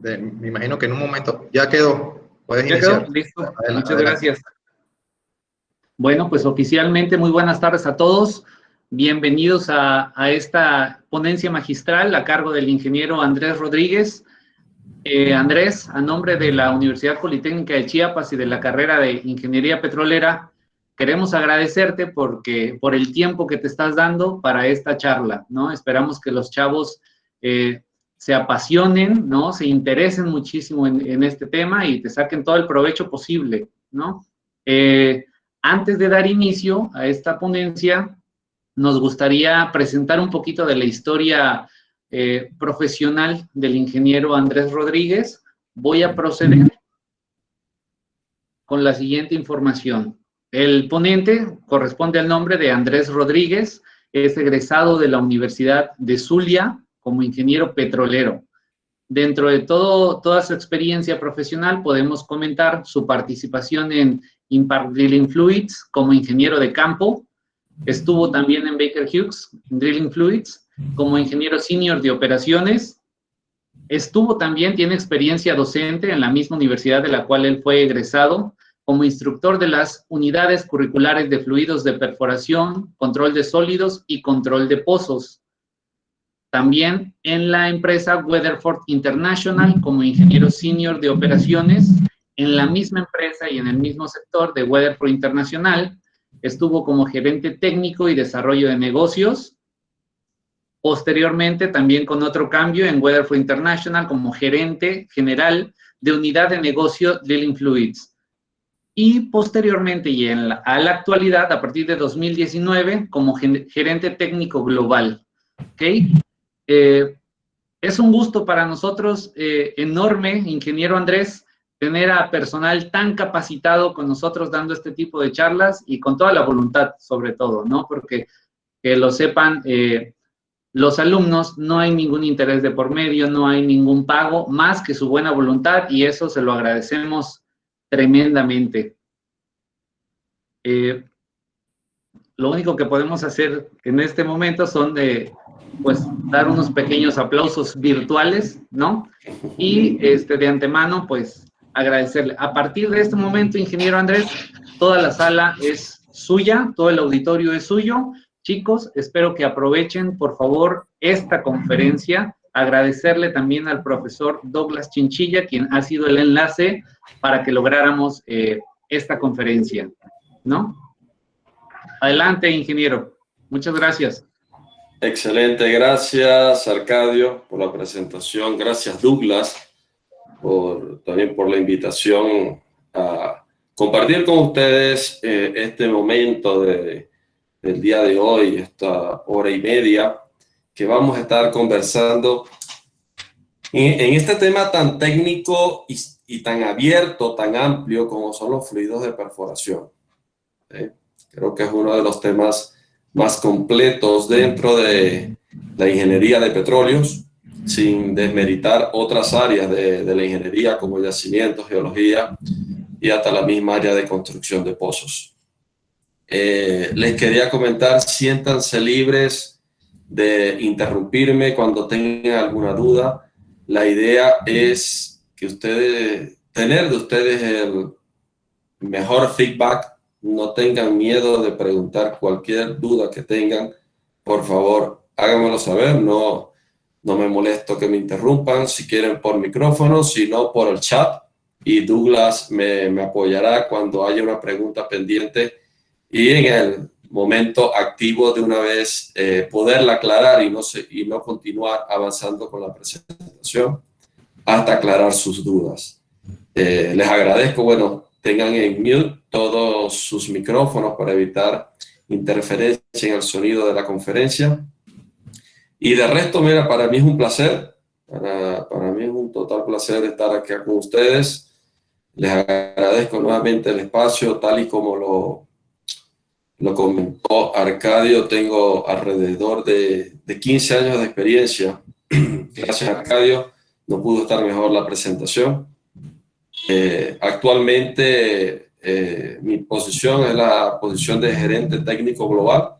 Me imagino que en un momento ya quedó. Puedes ya iniciar. quedó, listo. Adelante. Muchas gracias. Bueno, pues oficialmente muy buenas tardes a todos. Bienvenidos a esta ponencia magistral a cargo del ingeniero Andrés Rodríguez. Andrés, a nombre de la Universidad Politécnica de Chiapas y de la carrera de Ingeniería Petrolera, queremos agradecerte por el tiempo que te estás dando para esta charla, ¿no? Esperamos que los chavos se apasionen, ¿no? Se interesen muchísimo en este tema y te saquen todo el provecho posible, ¿no? Antes de dar inicio a esta ponencia, nos gustaría presentar un poquito de la historia profesional del ingeniero Andrés Rodríguez. Voy a proceder con la siguiente información. El ponente corresponde al nombre de Andrés Rodríguez, es egresado de la Universidad de Zulia como ingeniero petrolero. Dentro de toda su experiencia profesional podemos comentar su participación en Impact Drilling Fluids como ingeniero de campo. Estuvo también en Baker Hughes Drilling Fluids como ingeniero senior de operaciones. Tiene experiencia docente en la misma universidad de la cual él fue egresado, como instructor de las unidades curriculares de fluidos de perforación, control de sólidos y control de pozos. También en la empresa Weatherford International como ingeniero senior de operaciones. En la misma empresa y en el mismo sector de Weatherford International estuvo como gerente técnico y desarrollo de negocios. Posteriormente, también con otro cambio en Weatherford International como gerente general de unidad de negocio Drilling Fluids. Y posteriormente y a la actualidad, a partir de 2019, como gerente técnico global. ¿Okay? Es un gusto para nosotros enorme, ingeniero Andrés, tener a personal tan capacitado con nosotros dando este tipo de charlas y con toda la voluntad, sobre todo, ¿no? Porque que lo sepan, los alumnos, no hay ningún interés de por medio, no hay ningún pago, más que su buena voluntad, y eso se lo agradecemos tremendamente. Lo único que podemos hacer en este momento son pues, dar unos pequeños aplausos virtuales, ¿no? Y de antemano, pues, agradecerle. A partir de este momento, ingeniero Andrés, toda la sala es suya, todo el auditorio es suyo. Chicos, espero que aprovechen, por favor, esta conferencia. Agradecerle también al profesor Douglas Chinchilla, quien ha sido el enlace para que lográramos esta conferencia, ¿no? Adelante, ingeniero. Muchas gracias. Excelente, gracias Arcadio por la presentación. Gracias Douglas también por la invitación a compartir con ustedes este momento del día de hoy, esta hora y media que vamos a estar conversando en este tema tan técnico y tan abierto, tan amplio como son los fluidos de perforación. Creo que es uno de los temas más completos dentro de la ingeniería de petróleos, sin desmeritar otras áreas de la ingeniería como yacimientos, geología y hasta la misma área de construcción de pozos. Les quería comentar, siéntanse libres de interrumpirme cuando tengan alguna duda. La idea es que tener de ustedes el mejor feedback. No tengan miedo de preguntar cualquier duda que tengan. Por favor, háganmelo saber. No me molesto que me interrumpan. Si quieren por micrófono, si no por el chat. Y Douglas me apoyará cuando haya una pregunta pendiente. Y en el momento activo de una vez poderla aclarar y no continuar avanzando con la presentación hasta aclarar sus dudas. Les agradezco, tengan en mute todos sus micrófonos para evitar interferencia en el sonido de la conferencia. Y de resto, mira, para mí es un placer, para mí es un total placer estar aquí con ustedes. Les agradezco nuevamente el espacio, tal y como lo comentó Arcadio. Tengo alrededor de 15 años de experiencia. Gracias, Arcadio. No pudo estar mejor la presentación. Actualmente mi posición es la posición de gerente técnico global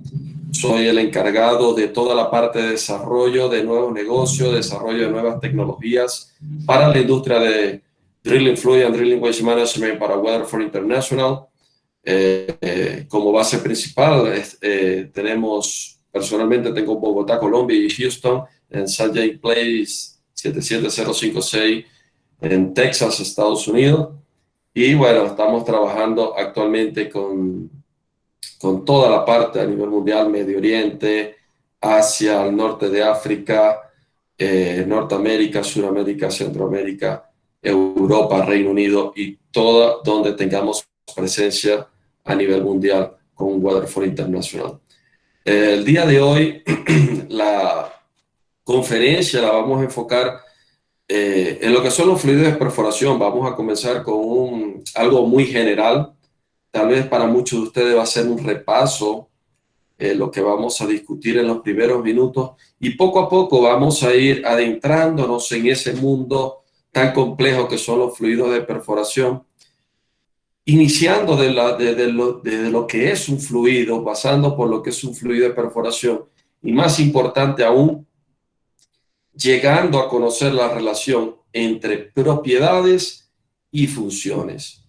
Soy el encargado de toda la parte de desarrollo de nuevos negocios, desarrollo de nuevas tecnologías para la industria de Drilling Fluid and Drilling Waste Management para Weatherford International. Como base principal personalmente tengo Bogotá, Colombia y Houston en Sanjay Place 77056 en Texas, Estados Unidos. Y bueno, estamos trabajando actualmente con toda la parte a nivel mundial, Medio Oriente, Asia, el norte de África, Norteamérica, Suramérica, Centroamérica, Europa, Reino Unido y todo donde tengamos presencia a nivel mundial con Weatherford International. El día de hoy la conferencia la vamos a enfocar en lo que son los fluidos de perforación. Vamos a comenzar con algo muy general. Tal vez para muchos de ustedes va a ser un repaso lo que vamos a discutir en los primeros minutos y poco a poco vamos a ir adentrándonos en ese mundo tan complejo que son los fluidos de perforación, iniciando de lo que es un fluido, pasando por lo que es un fluido de perforación y más importante aún, llegando a conocer la relación entre propiedades y funciones,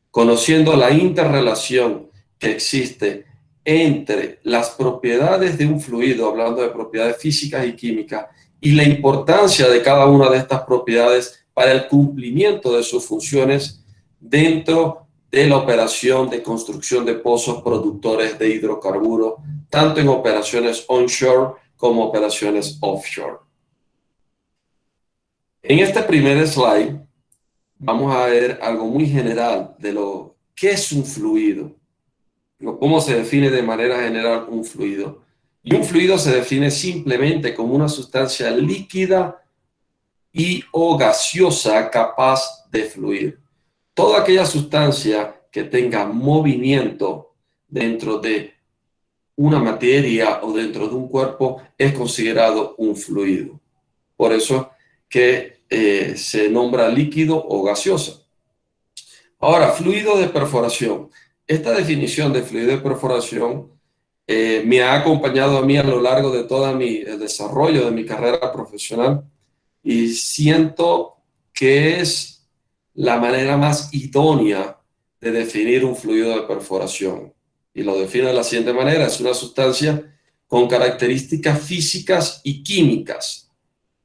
conociendo la interrelación que existe entre las propiedades de un fluido, hablando de propiedades físicas y químicas, y la importancia de cada una de estas propiedades para el cumplimiento de sus funciones dentro de la operación de construcción de pozos productores de hidrocarburos, tanto en operaciones onshore como operaciones offshore. En este primer slide vamos a ver algo muy general de lo que es un fluido, cómo se define de manera general un fluido. Y un fluido se define simplemente como una sustancia líquida y o gaseosa capaz de fluir. Toda aquella sustancia que tenga movimiento dentro de una materia o dentro de un cuerpo es considerado un fluido. Por eso que se nombra líquido o gaseosa. Ahora, fluido de perforación. Esta definición de fluido de perforación me ha acompañado a mí a lo largo de todo el desarrollo de mi carrera profesional y siento que es la manera más idónea de definir un fluido de perforación. Y lo define de la siguiente manera: es una sustancia con características físicas y químicas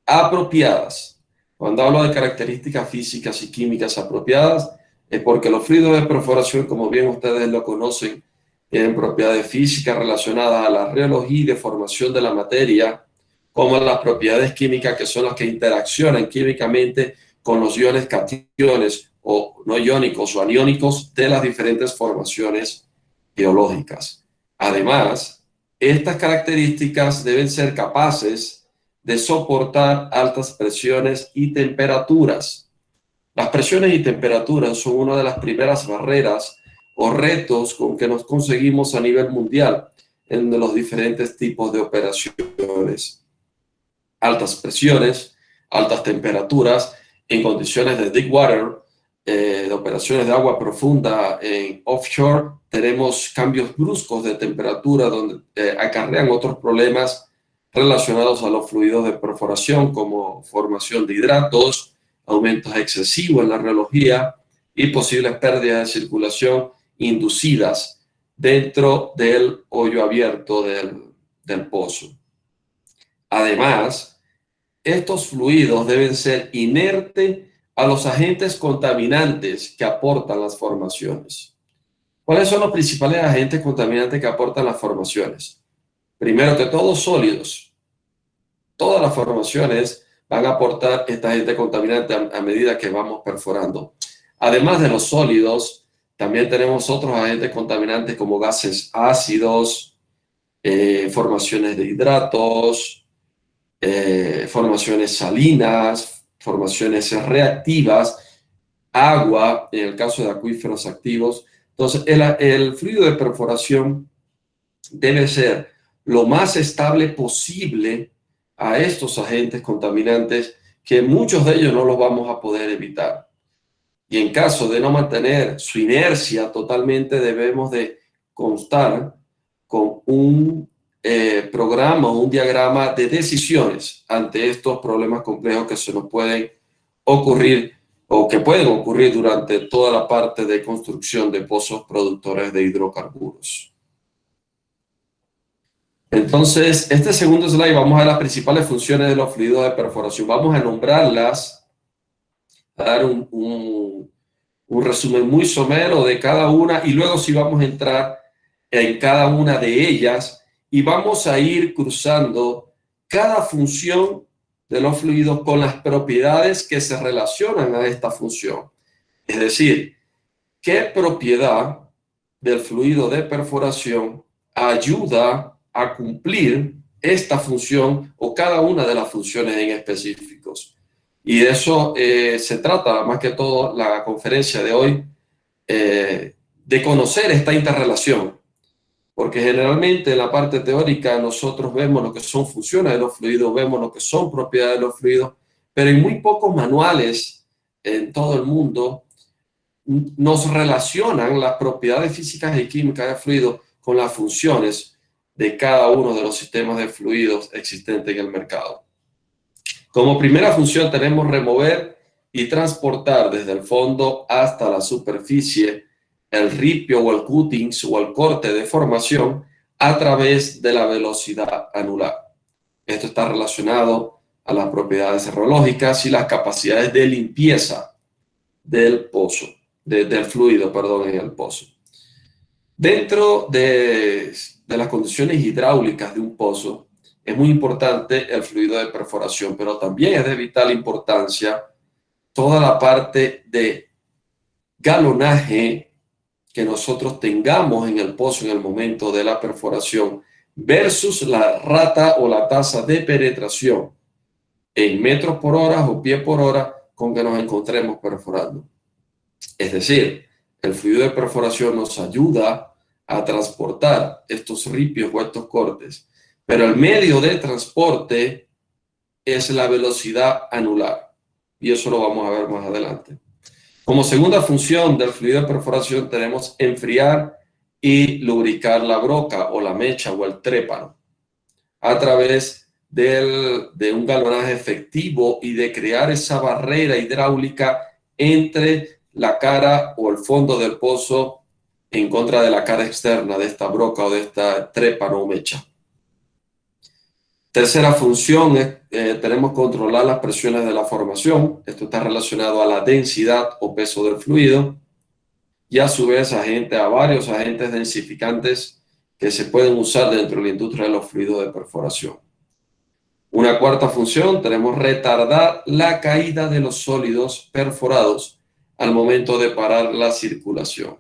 apropiadas. Cuando hablo de características físicas y químicas apropiadas, es porque los fluidos de perforación, como bien ustedes lo conocen, tienen propiedades físicas relacionadas a la rheología y deformación de la materia, como las propiedades químicas que son las que interaccionan químicamente con los iones cationes o no iónicos o aniónicos de las diferentes formaciones geológicas. Además, estas características deben ser capaces de soportar altas presiones y temperaturas. Las presiones y temperaturas son una de las primeras barreras o retos con que nos conseguimos a nivel mundial en los diferentes tipos de operaciones. Altas presiones, altas temperaturas en condiciones de deep water, de operaciones de agua profunda en offshore, tenemos cambios bruscos de temperatura donde acarrean otros problemas relacionados a los fluidos de perforación como formación de hidratos, aumentos excesivos en la rheología y posibles pérdidas de circulación inducidas dentro del hoyo abierto del pozo. Además, estos fluidos deben ser inertes a los agentes contaminantes que aportan las formaciones. ¿Cuáles son los principales agentes contaminantes que aportan las formaciones? Primero que todo, sólidos. Todas las formaciones van a aportar este agente contaminante a medida que vamos perforando. Además de los sólidos, también tenemos otros agentes contaminantes como gases ácidos, formaciones de hidratos, formaciones salinas, formaciones reactivas, agua, en el caso de acuíferos activos. Entonces, el fluido de perforación debe ser lo más estable posible a estos agentes contaminantes, que muchos de ellos no los vamos a poder evitar. Y en caso de no mantener su inercia totalmente, debemos de constar con un programa o un diagrama de decisiones ante estos problemas complejos que se nos pueden ocurrir o que pueden ocurrir durante toda la parte de construcción de pozos productores de hidrocarburos. Entonces, este segundo slide vamos a ver las principales funciones de los fluidos de perforación. Vamos a nombrarlas, a dar un resumen muy somero de cada una y luego sí vamos a entrar en cada una de ellas y vamos a ir cruzando cada función de los fluidos con las propiedades que se relacionan a esta función. Es decir, ¿qué propiedad del fluido de perforación ayuda a cumplir esta función o cada una de las funciones en específicos? Y de eso se trata, más que todo, la conferencia de hoy, de conocer esta interrelación. Porque generalmente en la parte teórica nosotros vemos lo que son funciones de los fluidos, vemos lo que son propiedades de los fluidos, pero en muy pocos manuales en todo el mundo nos relacionan las propiedades físicas y químicas del fluido con las funciones de cada uno de los sistemas de fluidos existentes en el mercado. Como primera función tenemos remover y transportar desde el fondo hasta la superficie el ripio o el cuttings o el corte de formación a través de la velocidad anular. Esto está relacionado a las propiedades serológicas y las capacidades de limpieza del pozo, del fluido, perdón, en el pozo. Dentro de las condiciones hidráulicas de un pozo, es muy importante el fluido de perforación, pero también es de vital importancia toda la parte de galonaje que nosotros tengamos en el pozo en el momento de la perforación versus la rata o la tasa de penetración en metros por hora o pie por hora con que nos encontremos perforando. Es decir, el fluido de perforación nos ayuda a transportar estos ripios o estos cortes, pero el medio de transporte es la velocidad anular y eso lo vamos a ver más adelante. Como segunda función del fluido de perforación tenemos enfriar y lubricar la broca o la mecha o el trépano a través de un galonaje efectivo y de crear esa barrera hidráulica entre la cara o el fondo del pozo en contra de la cara externa de esta broca o de esta trépano o mecha. Tercera función es, tenemos controlar las presiones de la formación. Esto está relacionado a la densidad o peso del fluido y a su vez a varios agentes densificantes que se pueden usar dentro de la industria de los fluidos de perforación. Una cuarta función, tenemos retardar la caída de los sólidos perforados al momento de parar la circulación.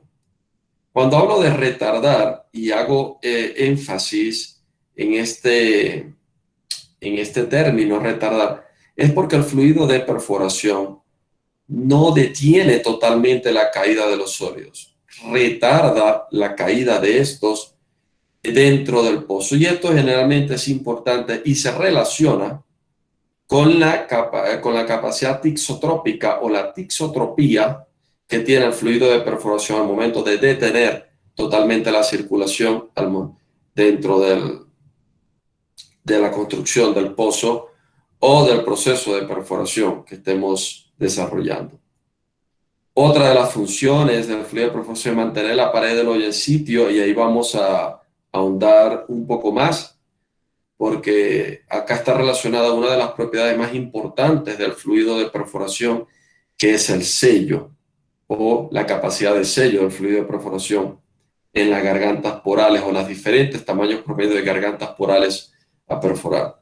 Cuando hablo de retardar y hago énfasis en este término, retardar, es porque el fluido de perforación no detiene totalmente la caída de los sólidos, retarda la caída de estos dentro del pozo. Y esto generalmente es importante y se relaciona con la capacidad tixotrópica o la tixotropía que tiene el fluido de perforación al momento de detener totalmente la circulación dentro de la construcción del pozo o del proceso de perforación que estemos desarrollando. Otra de las funciones del fluido de perforación es mantener la pared del hoyo en sitio y ahí vamos a ahondar un poco más porque acá está relacionada una de las propiedades más importantes del fluido de perforación que es el sello o la capacidad de sello del fluido de perforación en las gargantas porales o los diferentes tamaños promedio de gargantas porales a perforar.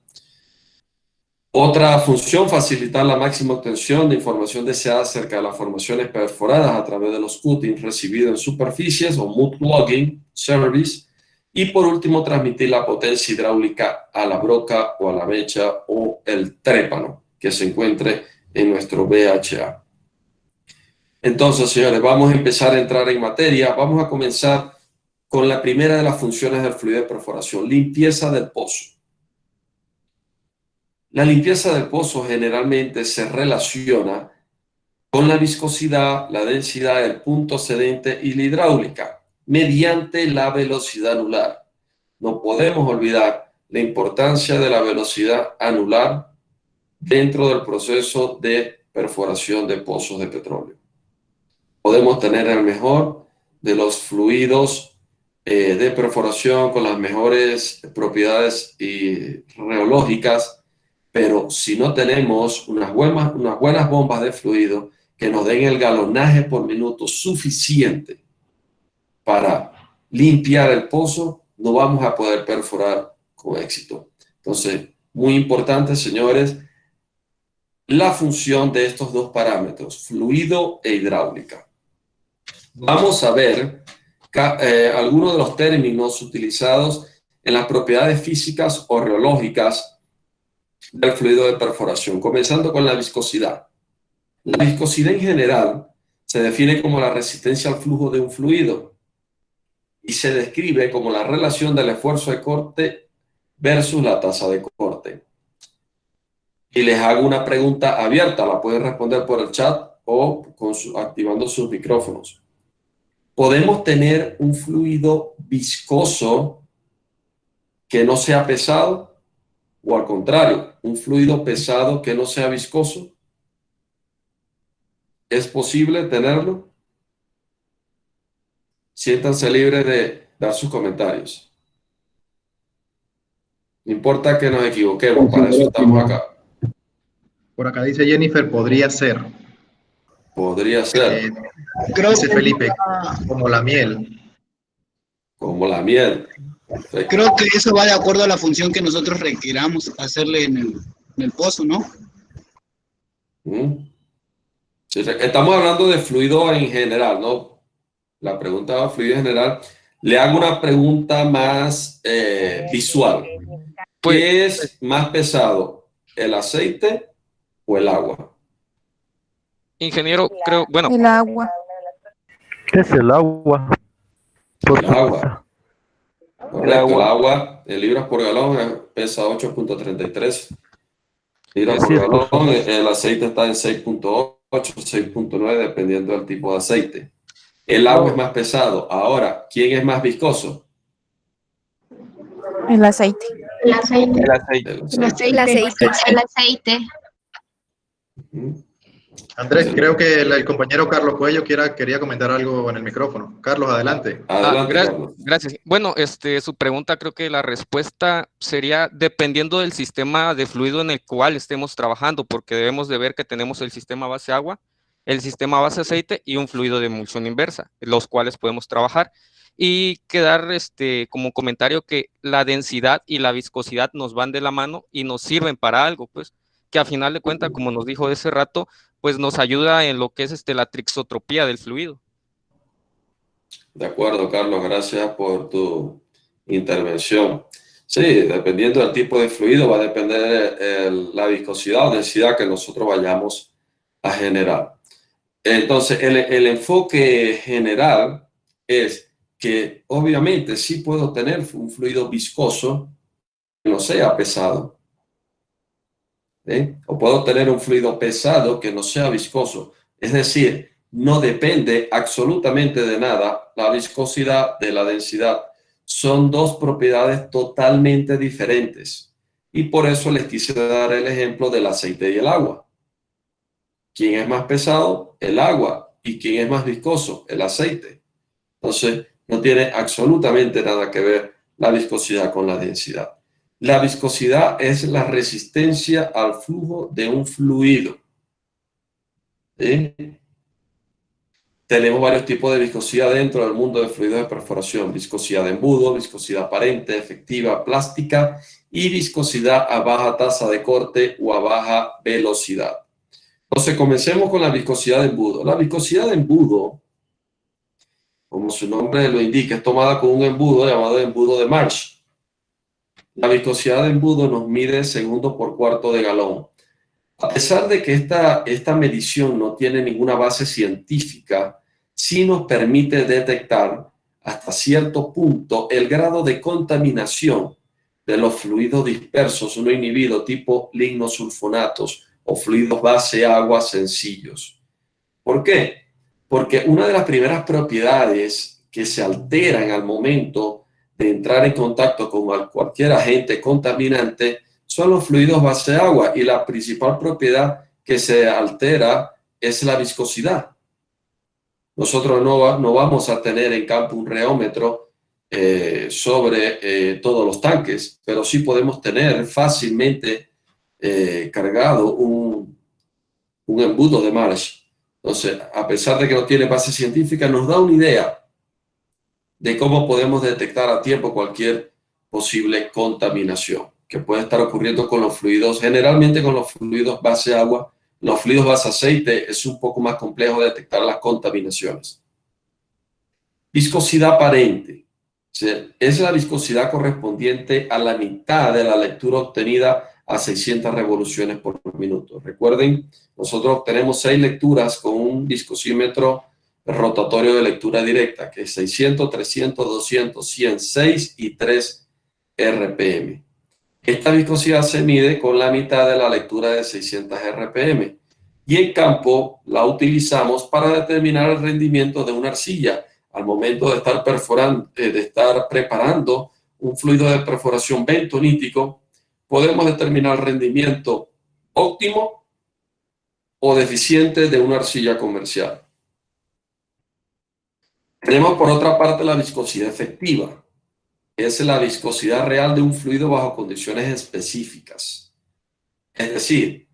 Otra función, facilitar la máxima obtención de información deseada acerca de las formaciones perforadas a través de los cuttings recibidos en superficies o mud logging service. Y por último, transmitir la potencia hidráulica a la broca o a la mecha o el trépano que se encuentre en nuestro VHA. Entonces, señores, vamos a empezar a entrar en materia. Vamos a comenzar con la primera de las funciones del fluido de perforación, limpieza del pozo. La limpieza del pozo generalmente se relaciona con la viscosidad, la densidad, el punto sedente y la hidráulica mediante la velocidad anular. no podemos olvidar la importancia de la velocidad anular dentro del proceso de perforación de pozos de petróleo. Podemos tener el mejor de los fluidos de perforación con las mejores propiedades reológicas, pero si no tenemos unas buenas bombas de fluido que nos den el galonaje por minuto suficiente para limpiar el pozo, no vamos a poder perforar con éxito. Entonces, muy importante, señores, la función de estos dos parámetros, fluido e hidráulica. Vamos a ver algunos de los términos utilizados en las propiedades físicas o reológicas del fluido de perforación, comenzando con la viscosidad. La viscosidad en general se define como la resistencia al flujo de un fluido y se describe como la relación del esfuerzo de corte versus la tasa de corte. Y les hago una pregunta abierta, la pueden responder por el chat o activando sus micrófonos. ¿Podemos tener un fluido viscoso que no sea pesado? O al contrario, un fluido pesado que no sea viscoso. ¿Es posible tenerlo? Siéntanse libres de dar sus comentarios. No importa que nos equivoquemos, para eso estamos acá. Por acá dice Jennifer, podría ser. Podría ser. Dice Felipe, como la miel. Como la miel. Perfecto. Creo que eso va de acuerdo a la función que nosotros requiramos hacerle en el pozo, ¿no? Sí, estamos hablando de fluido en general, ¿no? La pregunta va a fluido en general. Le hago una pregunta más visual. ¿Qué es más pesado, el aceite o el agua? Ingeniero, creo, bueno. El agua. ¿Qué es el agua? El agua. Correcto, el agua en libras por galón pesa 8.33 libras por galón. El aceite está en 6.8, 6.9, dependiendo del tipo de aceite. El agua es más pesado. Ahora, ¿quién es más viscoso? El aceite. El aceite. El aceite. El aceite. Andrés, creo que el compañero Carlos Cuello quería comentar algo en el micrófono. Carlos, adelante. Adelante, Carlos. Gracias. Bueno, su pregunta, creo que la respuesta sería dependiendo del sistema de fluido en el cual estemos trabajando, porque debemos de ver que tenemos el sistema base agua, el sistema base aceite y un fluido de emulsión inversa, los cuales podemos trabajar. Y quedar como comentario que la densidad y la viscosidad nos van de la mano y nos sirven para algo, pues, que a final de cuentas, como nos dijo ese rato, pues nos ayuda en lo que es la trixotropía del fluido. De acuerdo, Carlos, gracias por tu intervención. Sí, dependiendo del tipo de fluido va a depender la viscosidad o densidad que nosotros vayamos a generar. Entonces, el enfoque general es que obviamente sí puedo tener un fluido viscoso que no sea pesado. O puedo tener un fluido pesado que no sea viscoso. Es decir, no depende absolutamente de nada la viscosidad de la densidad. Son dos propiedades totalmente diferentes. Y por eso les quise dar el ejemplo del aceite y el agua. ¿Quién es más pesado? El agua. ¿Y quién es más viscoso? El aceite. Entonces, no tiene absolutamente nada que ver la viscosidad con la densidad. La viscosidad es la resistencia al flujo de un fluido. ¿Sí? Tenemos varios tipos de viscosidad dentro del mundo de fluidos de perforación. Viscosidad de embudo, viscosidad aparente, efectiva, plástica y viscosidad a baja tasa de corte o a baja velocidad. Entonces, comencemos con la viscosidad de embudo. La viscosidad de embudo, como su nombre lo indica, es tomada con un embudo llamado embudo de Marsh. La viscosidad de embudo nos mide segundo por cuarto de galón. A pesar de que esta medición no tiene ninguna base científica, sí nos permite detectar hasta cierto punto el grado de contaminación de los fluidos dispersos no inhibidos tipo lignosulfonatos o fluidos base agua sencillos. ¿Por qué? Porque una de las primeras propiedades que se alteran al momento de entrar en contacto con cualquier agente contaminante son los fluidos base agua, y la principal propiedad que se altera es la viscosidad. Nosotros no vamos a tener en campo un reómetro sobre todos los tanques, pero sí podemos tener fácilmente cargado un embudo de Marsh. Entonces, a pesar de que no tiene base científica, nos da una idea de cómo podemos detectar a tiempo cualquier posible contaminación que puede estar ocurriendo con los fluidos, generalmente con los fluidos base agua. Los fluidos base aceite es un poco más complejo detectar las contaminaciones. Viscosidad aparente. Es la viscosidad correspondiente a la mitad de la lectura obtenida a 600 revoluciones por minuto. Recuerden, nosotros tenemos 6 lecturas con un viscosímetro rotatorio de lectura directa, que es 600, 300, 200, 100, 6 y 3 RPM. Esta viscosidad se mide con la mitad de la lectura de 600 RPM. Y en campo la utilizamos para determinar el rendimiento de una arcilla. Al momento de estar perforando, de estar preparando un fluido de perforación bentonítico, podemos determinar el rendimiento óptimo o deficiente de una arcilla comercial. Tenemos por otra parte la viscosidad efectiva. Es la viscosidad real de un fluido bajo condiciones específicas. Es decir,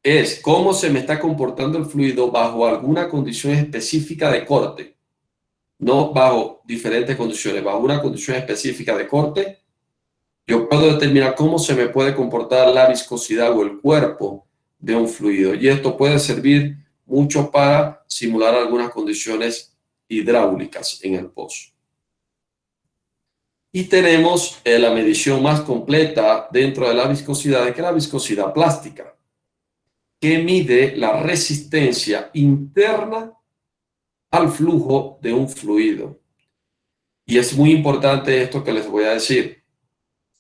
es cómo se me está comportando el fluido bajo alguna condición específica de corte. No bajo diferentes condiciones, bajo una condición específica de corte, yo puedo determinar cómo se me puede comportar la viscosidad o el cuerpo de un fluido. Y esto puede servir mucho para simular algunas condiciones hidráulicas en el pozo. Y tenemos la medición más completa dentro de la viscosidad, que es la viscosidad plástica, que mide la resistencia interna al flujo de un fluido. Y es muy importante esto que les voy a decir.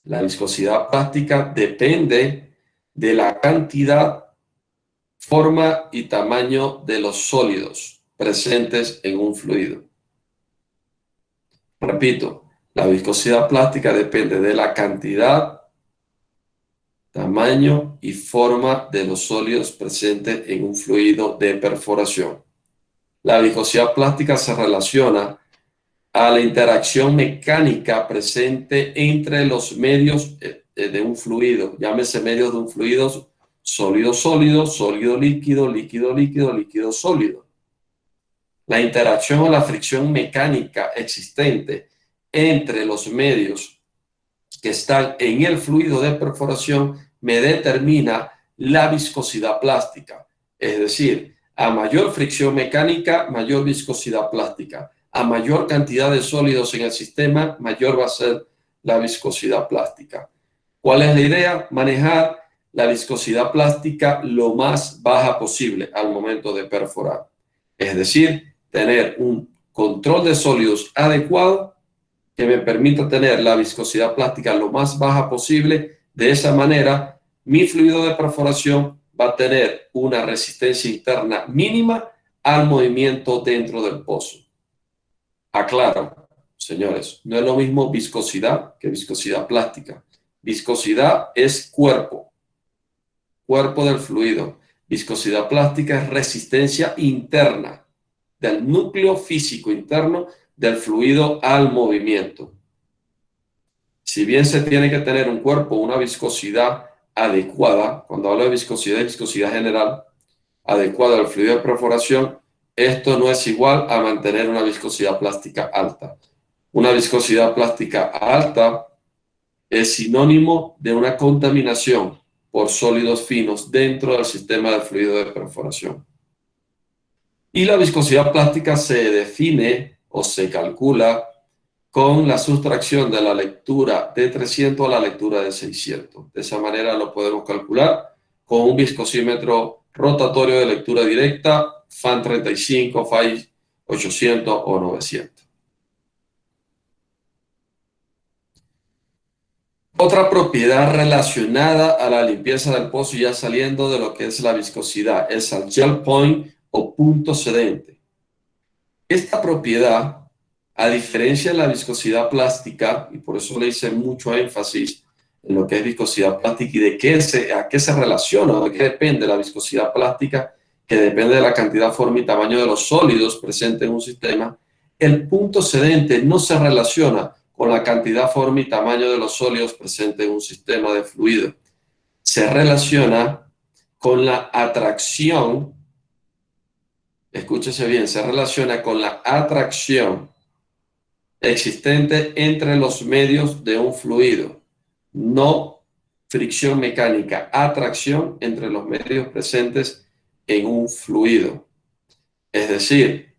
La viscosidad plástica depende de la cantidad, forma y tamaño de los sólidos presentes en un fluido. Repito, la viscosidad plástica depende de la cantidad, tamaño y forma de los sólidos presentes en un fluido de perforación. La viscosidad plástica se relaciona a la interacción mecánica presente entre los medios de un fluido. Llámese medios de un fluido: sólido-sólido, sólido-líquido, líquido-líquido, líquido-sólido. La interacción o la fricción mecánica existente entre los medios que están en el fluido de perforación me determina la viscosidad plástica. Es decir, a mayor fricción mecánica, mayor viscosidad plástica. A mayor cantidad de sólidos en el sistema, mayor va a ser la viscosidad plástica. ¿Cuál es la idea? Manejar la viscosidad plástica lo más baja posible al momento de perforar. Es decir, tener un control de sólidos adecuado que me permita tener la viscosidad plástica lo más baja posible. De esa manera, mi fluido de perforación va a tener una resistencia interna mínima al movimiento dentro del pozo. Aclaro, señores, no es lo mismo viscosidad que viscosidad plástica. Viscosidad es cuerpo del fluido. Viscosidad plástica es resistencia interna del núcleo físico interno del fluido al movimiento. Si bien se tiene que tener un cuerpo, una viscosidad adecuada, cuando hablo de viscosidad general, adecuada al fluido de perforación, esto no es igual a mantener una viscosidad plástica alta. Una viscosidad plástica alta es sinónimo de una contaminación por sólidos finos dentro del sistema de fluido de perforación. Y la viscosidad plástica se define o se calcula con la sustracción de la lectura de 300 a la lectura de 600. De esa manera lo podemos calcular con un viscosímetro rotatorio de lectura directa, FAN 35, FAI 800 o 900. Otra propiedad relacionada a la limpieza del pozo, ya saliendo de lo que es la viscosidad, es el gel point o punto sedente. Esta propiedad a diferencia de la viscosidad plástica, y por eso le hice mucho énfasis en lo que es viscosidad plástica y a qué se relaciona, de qué depende la viscosidad plástica, que depende de la cantidad, forma y tamaño de los sólidos presentes en un sistema. El punto sedente no se relaciona con la cantidad, forma y tamaño de los sólidos presentes en un sistema de fluido. Se relaciona con la atracción, escúchese bien, se relaciona con la atracción existente entre los medios de un fluido, no fricción mecánica, atracción entre los medios presentes en un fluido. Es decir,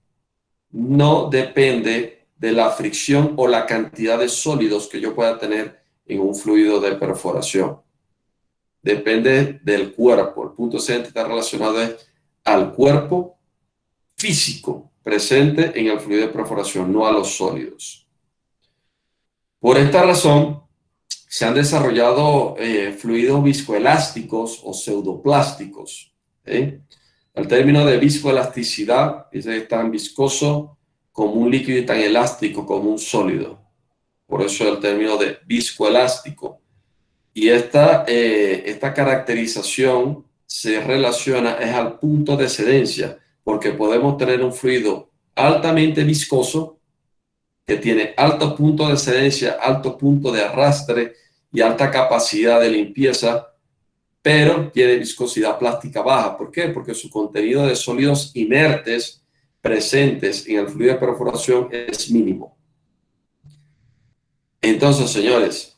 no depende de la fricción o la cantidad de sólidos que yo pueda tener en un fluido de perforación. Depende del cuerpo. El punto sedente está relacionado al cuerpo físico presente en el fluido de perforación, no a los sólidos. Por esta razón, se han desarrollado fluidos viscoelásticos o pseudoplásticos. El término de viscoelasticidad dice que es tan viscoso como un líquido y tan elástico como un sólido. Por eso el término de viscoelástico. Y esta caracterización se relaciona al punto de sedencia, porque podemos tener un fluido altamente viscoso que tiene alto punto de sedencia, alto punto de arrastre y alta capacidad de limpieza, pero tiene viscosidad plástica baja. ¿Por qué? Porque su contenido de sólidos inertes presentes en el fluido de perforación es mínimo. Entonces, señores,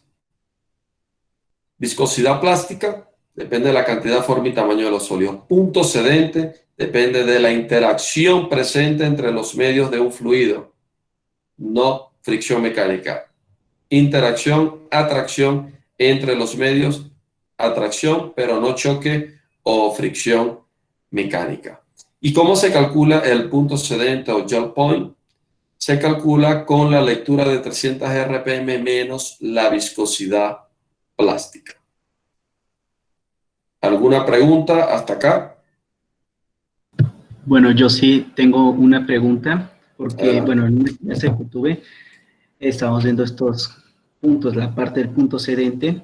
viscosidad plástica depende de la cantidad, forma y tamaño de los sólidos. Punto sedente depende de la interacción presente entre los medios de un fluido, no fricción mecánica. Interacción, atracción entre los medios, atracción, pero no choque o fricción mecánica. ¿Y cómo se calcula el punto sedente o gel point? Se calcula con la lectura de 300 RPM menos la viscosidad plástica. ¿Alguna pregunta hasta acá? Bueno, yo sí tengo una pregunta, porque, bueno, en una clase que tuve, estamos viendo estos puntos, la parte del punto sedente,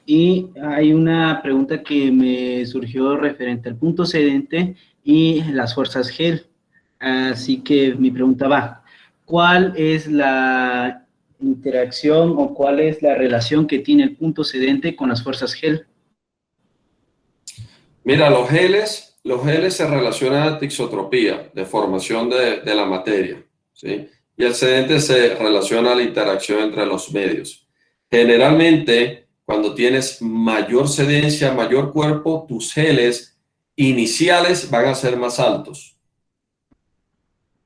y hay una pregunta que me surgió referente al punto sedente y las fuerzas gel. Así que mi pregunta va, ¿cuál es la interacción o cuál es la relación que tiene el punto sedente con las fuerzas gel? Mira, los geles se relacionan a tixotropía, deformación de la materia, ¿sí? Y el sedente se relaciona a la interacción entre los medios. Generalmente, cuando tienes mayor sedencia, mayor cuerpo, tus geles iniciales van a ser más altos.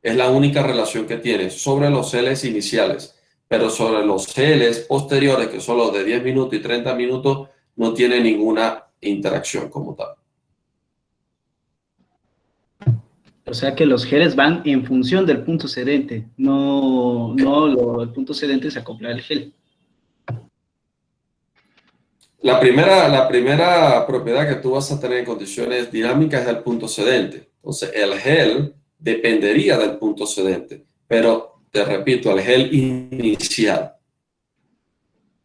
Es la única relación que tienes sobre los geles iniciales. Pero sobre los geles posteriores, que son los de 10 minutos y 30 minutos, no tiene ninguna interacción como tal. O sea que los geles van en función del punto sedente, el punto sedente se acopla al gel. La primera propiedad que tú vas a tener en condiciones dinámicas es el punto sedente. Entonces, el gel dependería del punto sedente, pero te repito, el gel inicial.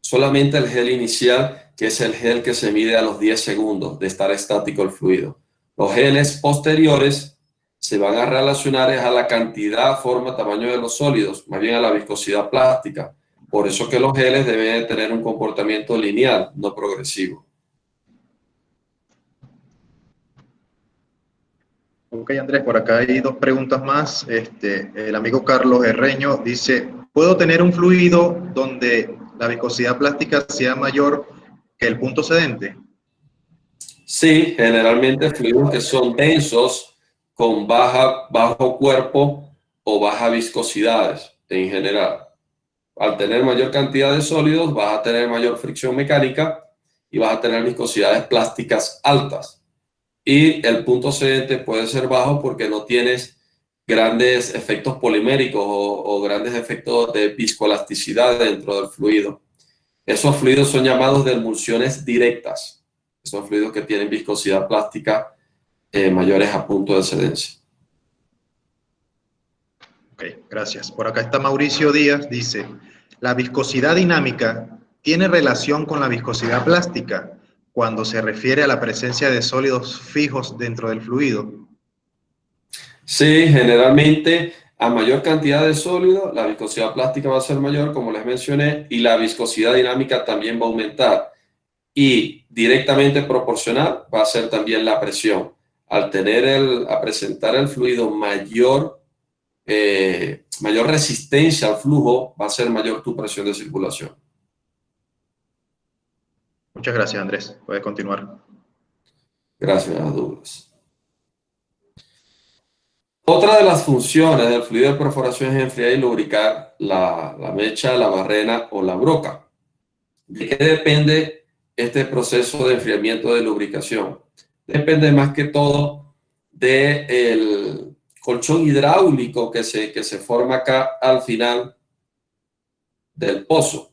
Solamente el gel inicial, que es el gel que se mide a los 10 segundos de estar estático el fluido. Los geles posteriores se van a relacionar a la cantidad, forma, tamaño de los sólidos, más bien a la viscosidad plástica. Por eso que los geles deben tener un comportamiento lineal, no progresivo. Ok, Andrés, por acá hay dos preguntas más. El amigo Carlos Herreño dice, ¿puedo tener un fluido donde la viscosidad plástica sea mayor que el punto sedente? Sí, generalmente fluidos que son densos, con bajo cuerpo o baja viscosidades en general. Al tener mayor cantidad de sólidos, vas a tener mayor fricción mecánica y vas a tener viscosidades plásticas altas. Y el punto sedente puede ser bajo porque no tienes grandes efectos poliméricos o grandes efectos de viscoelasticidad dentro del fluido. Esos fluidos son llamados de emulsiones directas. Esos fluidos que tienen viscosidad plástica mayores a punto de sedencia. Ok, gracias. Por acá está Mauricio Díaz, dice, ¿la viscosidad dinámica tiene relación con la viscosidad plástica cuando se refiere a la presencia de sólidos fijos dentro del fluido? Sí, generalmente a mayor cantidad de sólido, la viscosidad plástica va a ser mayor, como les mencioné, y la viscosidad dinámica también va a aumentar. Y directamente proporcional va a ser también la presión. Al a presentar el fluido mayor resistencia al flujo, va a ser mayor tu presión de circulación. Muchas gracias, Andrés. Puedes continuar. Gracias, Douglas. Otra de las funciones del fluido de perforación es enfriar y lubricar la mecha, la barrena o la broca. ¿De qué depende este proceso de enfriamiento de lubricación? Depende más que todo del colchón hidráulico que se forma acá al final del pozo.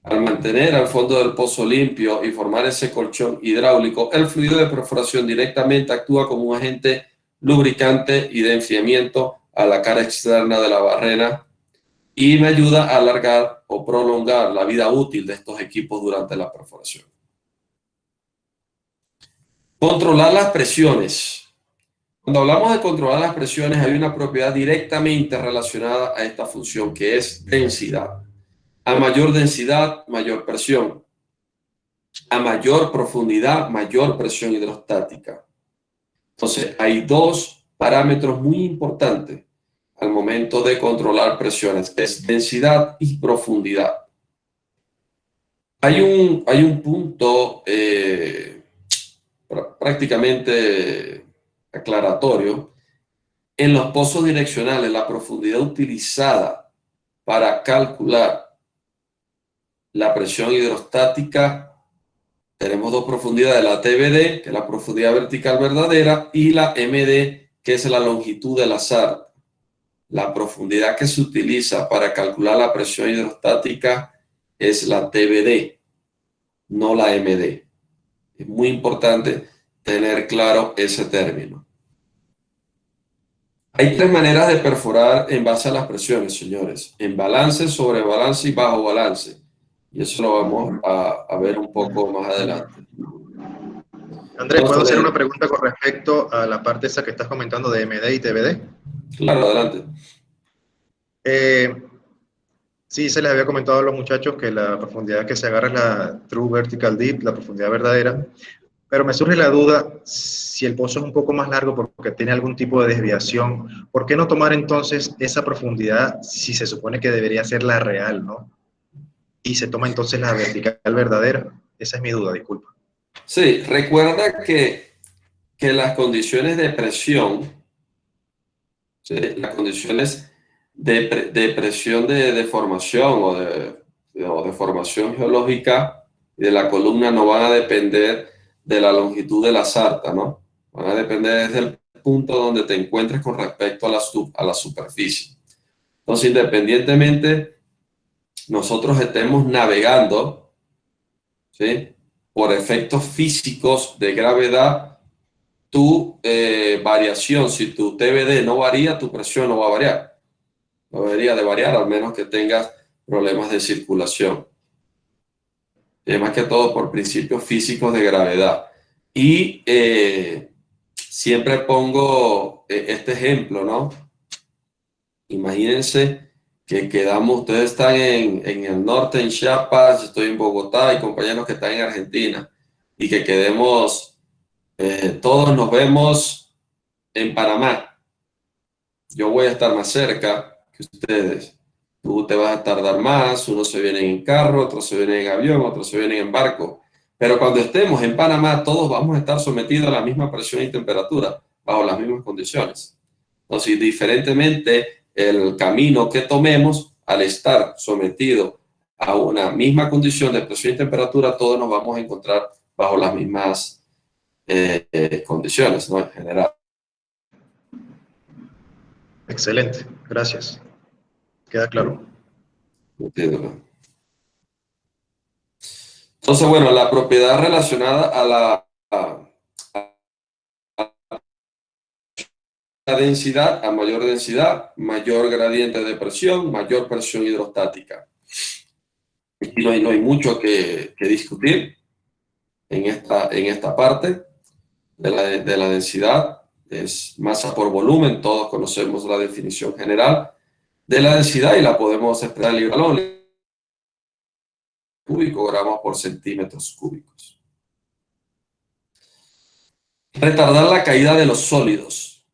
Al mantener al fondo del pozo limpio y formar ese colchón hidráulico, el fluido de perforación directamente actúa como un agente lubricante y de enfriamiento a la cara externa de la barrena y me ayuda a alargar o prolongar la vida útil de estos equipos durante la perforación. Controlar las presiones. Cuando hablamos de controlar las presiones, hay una propiedad directamente relacionada a esta función, que es densidad. A mayor densidad, mayor presión. A mayor profundidad, mayor presión hidrostática. Entonces, hay dos parámetros muy importantes al momento de controlar presiones, que es densidad y profundidad. Hay un punto prácticamente aclaratorio. En los pozos direccionales, la profundidad utilizada para calcular la presión hidrostática, tenemos dos profundidades, la TBD, que es la profundidad vertical verdadera, y la MD, que es la longitud del azar. La profundidad que se utiliza para calcular la presión hidrostática es la TBD, no la MD. Es muy importante tener claro ese término. Hay tres maneras de perforar en base a las presiones, señores. En balance, sobre balance y bajo balance. Y eso lo vamos a ver un poco más adelante. Andrés, ¿puedo Entonces, hacer una pregunta con respecto a la parte esa que estás comentando de MD y TBD? claro, adelante. Sí, se les había comentado a los muchachos que la profundidad que se agarra es la True Vertical Deep, la profundidad verdadera, pero me surge la duda si el pozo es un poco más largo porque tiene algún tipo de desviación, ¿por qué no tomar entonces esa profundidad si se supone que debería ser la real, ¿no? Y se toma entonces la vertical verdadera. Esa es mi duda, disculpa. Sí, recuerda que las condiciones de presión, ¿sí? Las condiciones de presión de deformación o de formación geológica de la columna no van a depender de la longitud de la sarta, ¿no? Van a depender desde el punto donde te encuentres con respecto a la superficie. Entonces, independientemente nosotros estemos navegando, ¿sí? Por efectos físicos de gravedad, tu variación, si tu TBD no varía, tu presión no va a variar. No debería de variar, al menos que tengas problemas de circulación. Más que todo por principios físicos de gravedad. Y siempre pongo este ejemplo, ¿no? Imagínense que ustedes están en el norte, en Chiapas, yo estoy en Bogotá, y compañeros que están en Argentina, y que quedemos, todos nos vemos en Panamá. Yo voy a estar más cerca que ustedes. Tú te vas a tardar más, unos se vienen en carro, otros se vienen en avión, otros se vienen en barco. Pero cuando estemos en Panamá, todos vamos a estar sometidos a la misma presión y temperatura, bajo las mismas condiciones. Entonces, diferentemente, el camino que tomemos, al estar sometido a una misma condición de presión y temperatura, todos nos vamos a encontrar bajo las mismas condiciones, ¿no? En general. Excelente, gracias. Queda claro. Entiendo. Entonces, bueno, la propiedad relacionada a la densidad a mayor densidad, mayor gradiente de presión, mayor presión hidrostática. Aquí no hay mucho que discutir en esta parte de la densidad. Es masa por volumen, todos conocemos la definición general de la densidad y la podemos expresar en libra cúbico, gramos por centímetros cúbicos. Retardar la caída de los sólidos.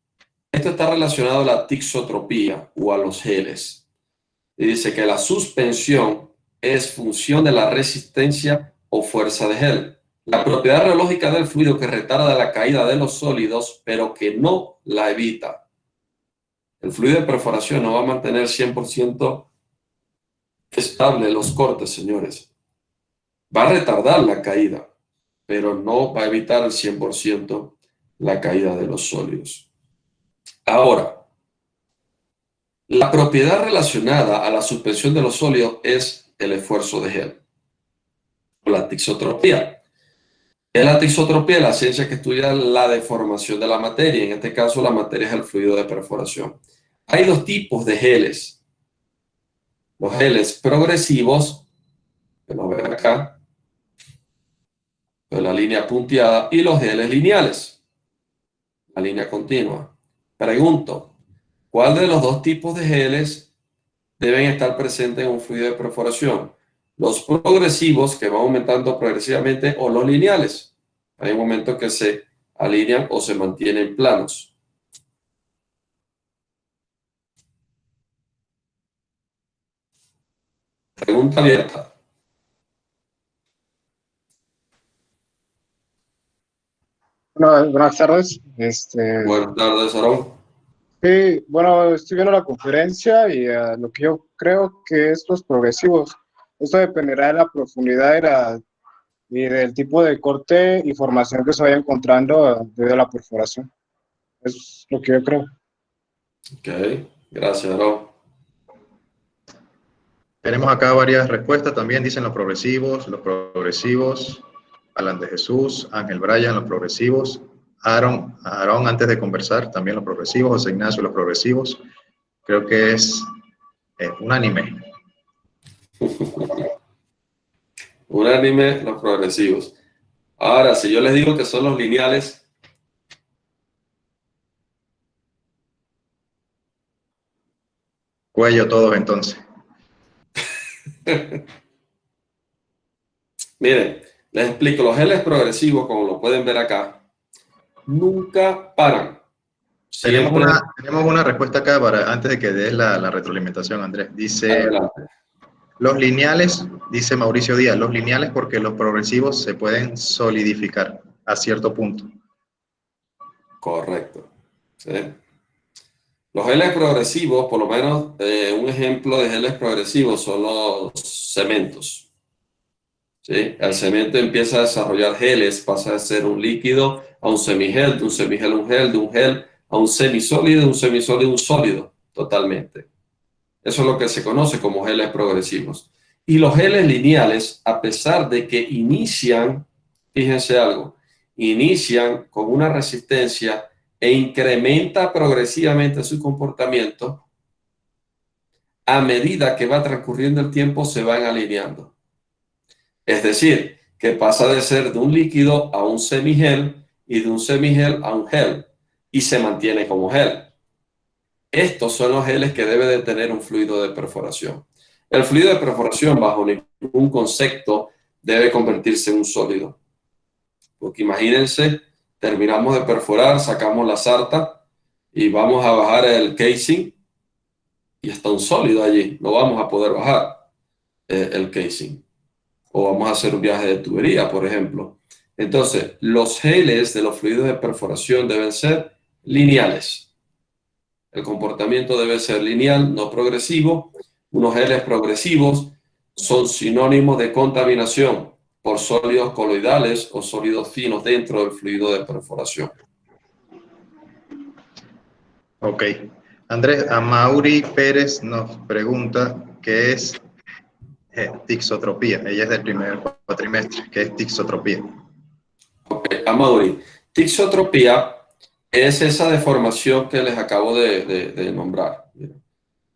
Esto está relacionado a la tixotropía o a los geles. Y dice que la suspensión es función de la resistencia o fuerza de gel. La propiedad reológica del fluido que retarda la caída de los sólidos, pero que no la evita. El fluido de perforación no va a mantener 100% estable los cortes, señores. Va a retardar la caída, pero no va a evitar al 100% la caída de los sólidos. Ahora, la propiedad relacionada a la suspensión de los sólidos es el esfuerzo de gel, o la tixotropía. Es la tixotropía, la ciencia que estudia la deformación de la materia. En este caso, la materia es el fluido de perforación. Hay dos tipos de geles. Los geles progresivos, que lo ven acá, de la línea punteada, y los geles lineales, la línea continua. Pregunto, ¿cuál de los dos tipos de geles deben estar presentes en un fluido de perforación? ¿Los progresivos, que van aumentando progresivamente, o los lineales? Hay un momento que se alinean o se mantienen planos. Pregunta abierta. Bueno, buenas tardes. Buenas tardes, Aarón. Sí, bueno, estoy viendo la conferencia y lo que yo creo que estos progresivos, esto dependerá de la profundidad y del tipo de corte y formación que se vaya encontrando debido a la perforación. Es lo que yo creo. Ok, gracias, Aarón. Tenemos acá varias respuestas. También dicen los progresivos, Alan de Jesús, Ángel Bryan, los progresivos, Aaron antes de conversar, también los progresivos, José Ignacio, los progresivos. Creo que es unánime. Unánime, los progresivos. Ahora, si yo les digo que son los lineales, Cuello todos entonces. miren, les explico, los geles progresivos, como lo pueden ver acá, nunca paran. Siempre. Tenemos una respuesta acá antes de que des la retroalimentación, Andrés. Dice, Adelante. los lineales, dice Mauricio Díaz, los lineales porque los progresivos se pueden solidificar a cierto punto. Correcto. ¿Sí? Los geles progresivos, por lo menos un ejemplo de geles progresivos son los cementos. ¿Sí? El cemento empieza a desarrollar geles, pasa de ser un líquido a un semigel, de un semigel a un gel, de un gel a un semisólido, de un semisólido a un sólido, totalmente. Eso es lo que se conoce como geles progresivos. Y los geles lineales, a pesar de que inician, fíjense algo, inician con una resistencia e incrementa progresivamente su comportamiento, a medida que va transcurriendo el tiempo se van alineando. Es decir, que pasa de ser de un líquido a un semigel y de un semigel a un gel y se mantiene como gel. Estos son los geles que debe de tener un fluido de perforación. El fluido de perforación, bajo ningún concepto, debe convertirse en un sólido. Porque imagínense, terminamos de perforar, sacamos la sarta y vamos a bajar el casing y está un sólido allí. No vamos a poder bajar el casing. O vamos a hacer un viaje de tubería, por ejemplo. Entonces, los geles de los fluidos de perforación deben ser lineales. El comportamiento debe ser lineal, no progresivo. Unos geles progresivos son sinónimos de contaminación por sólidos coloidales o sólidos finos dentro del fluido de perforación. Ok. Andrés, Amaury Pérez nos pregunta qué es tixotropía. Ella es del primer cuatrimestre. ¿Qué es tixotropía? Ok, Amaury. Tixotropía es esa deformación que les acabo de nombrar.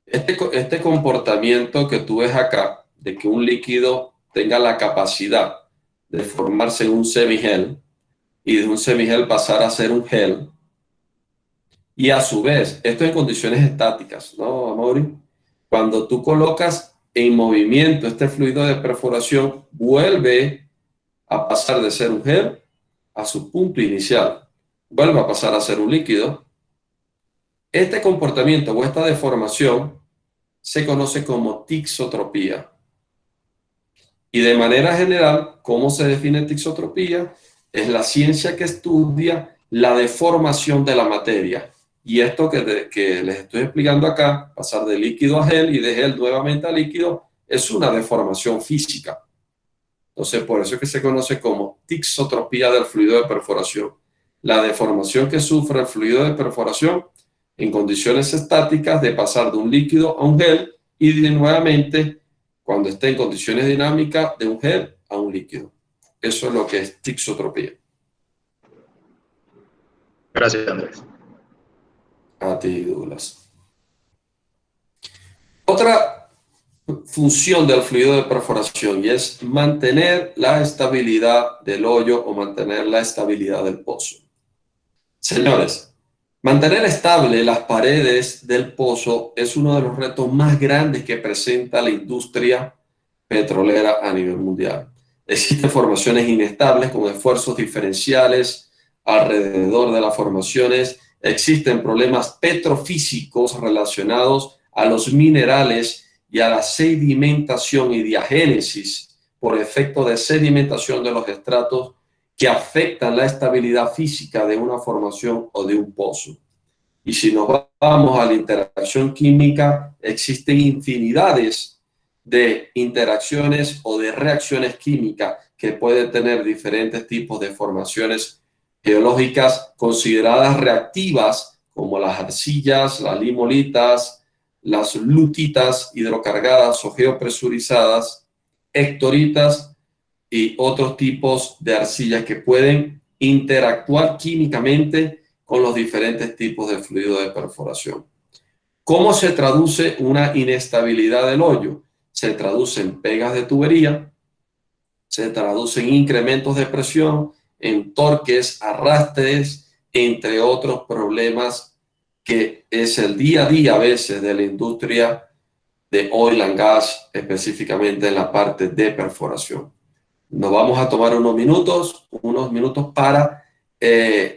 Este comportamiento que tú ves acá, de que un líquido tenga la capacidad de formarse en un semigel y de un semigel pasar a ser un gel, y a su vez, esto en condiciones estáticas, ¿no, Amaury? Cuando tú colocas en movimiento este fluido de perforación, vuelve a pasar de ser un gel a su punto inicial, vuelve a pasar a ser un líquido. Este comportamiento o esta deformación se conoce como tixotropía. Y de manera general, ¿cómo se define tixotropía? Es la ciencia que estudia la deformación de la materia. Y esto que les estoy explicando acá, pasar de líquido a gel y de gel nuevamente a líquido, es una deformación física. Entonces, por eso es que se conoce como tixotropía del fluido de perforación. La deformación que sufre el fluido de perforación en condiciones estáticas de pasar de un líquido a un gel y de nuevamente, cuando esté en condiciones dinámicas, de un gel a un líquido. Eso es lo que es tixotropía. Gracias, Andrés. A ti, Douglas. Otra función del fluido de perforación y es mantener la estabilidad del hoyo o mantener la estabilidad del pozo. Señores, mantener estable las paredes del pozo es uno de los retos más grandes que presenta la industria petrolera a nivel mundial. Existen formaciones inestables con esfuerzos diferenciales alrededor de las formaciones. Existen problemas petrofísicos relacionados a los minerales y a la sedimentación y diagénesis por efecto de sedimentación de los estratos que afectan la estabilidad física de una formación o de un pozo. Y si nos vamos a la interacción química, existen infinidades de interacciones o de reacciones químicas que pueden tener diferentes tipos de formaciones geológicas consideradas reactivas, como las arcillas, las limolitas, las lutitas hidrocargadas o geopresurizadas, hectoritas y otros tipos de arcillas que pueden interactuar químicamente con los diferentes tipos de fluido de perforación. ¿Cómo se traduce una inestabilidad del hoyo? Se traduce en pegas de tubería, se traduce en incrementos de presión, en torques, arrastres, entre otros problemas que es el día a día a veces de la industria de oil and gas, específicamente en la parte de perforación. Nos vamos a tomar unos minutos para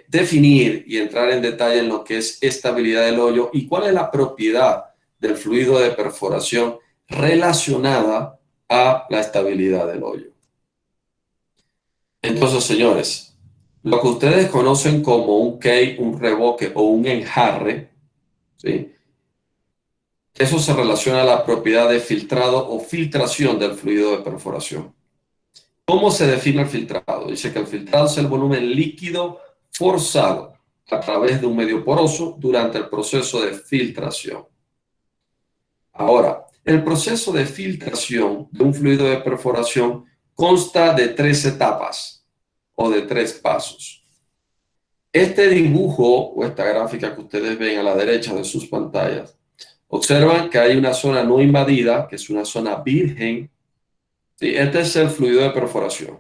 definir y entrar en detalle en lo que es estabilidad del hoyo y cuál es la propiedad del fluido de perforación relacionada a la estabilidad del hoyo. Entonces, señores, lo que ustedes conocen como un quay, un revoque o un enjarre, ¿sí? Eso se relaciona a la propiedad de filtrado o filtración del fluido de perforación. ¿Cómo se define el filtrado? Dice que el filtrado es el volumen líquido forzado a través de un medio poroso durante el proceso de filtración. Ahora, el proceso de filtración de un fluido de perforación consta de 3 etapas o de 3 pasos. Este dibujo o esta gráfica que ustedes ven a la derecha de sus pantallas, observan que hay una zona no invadida, que es una zona virgen. Sí, este es el fluido de perforación.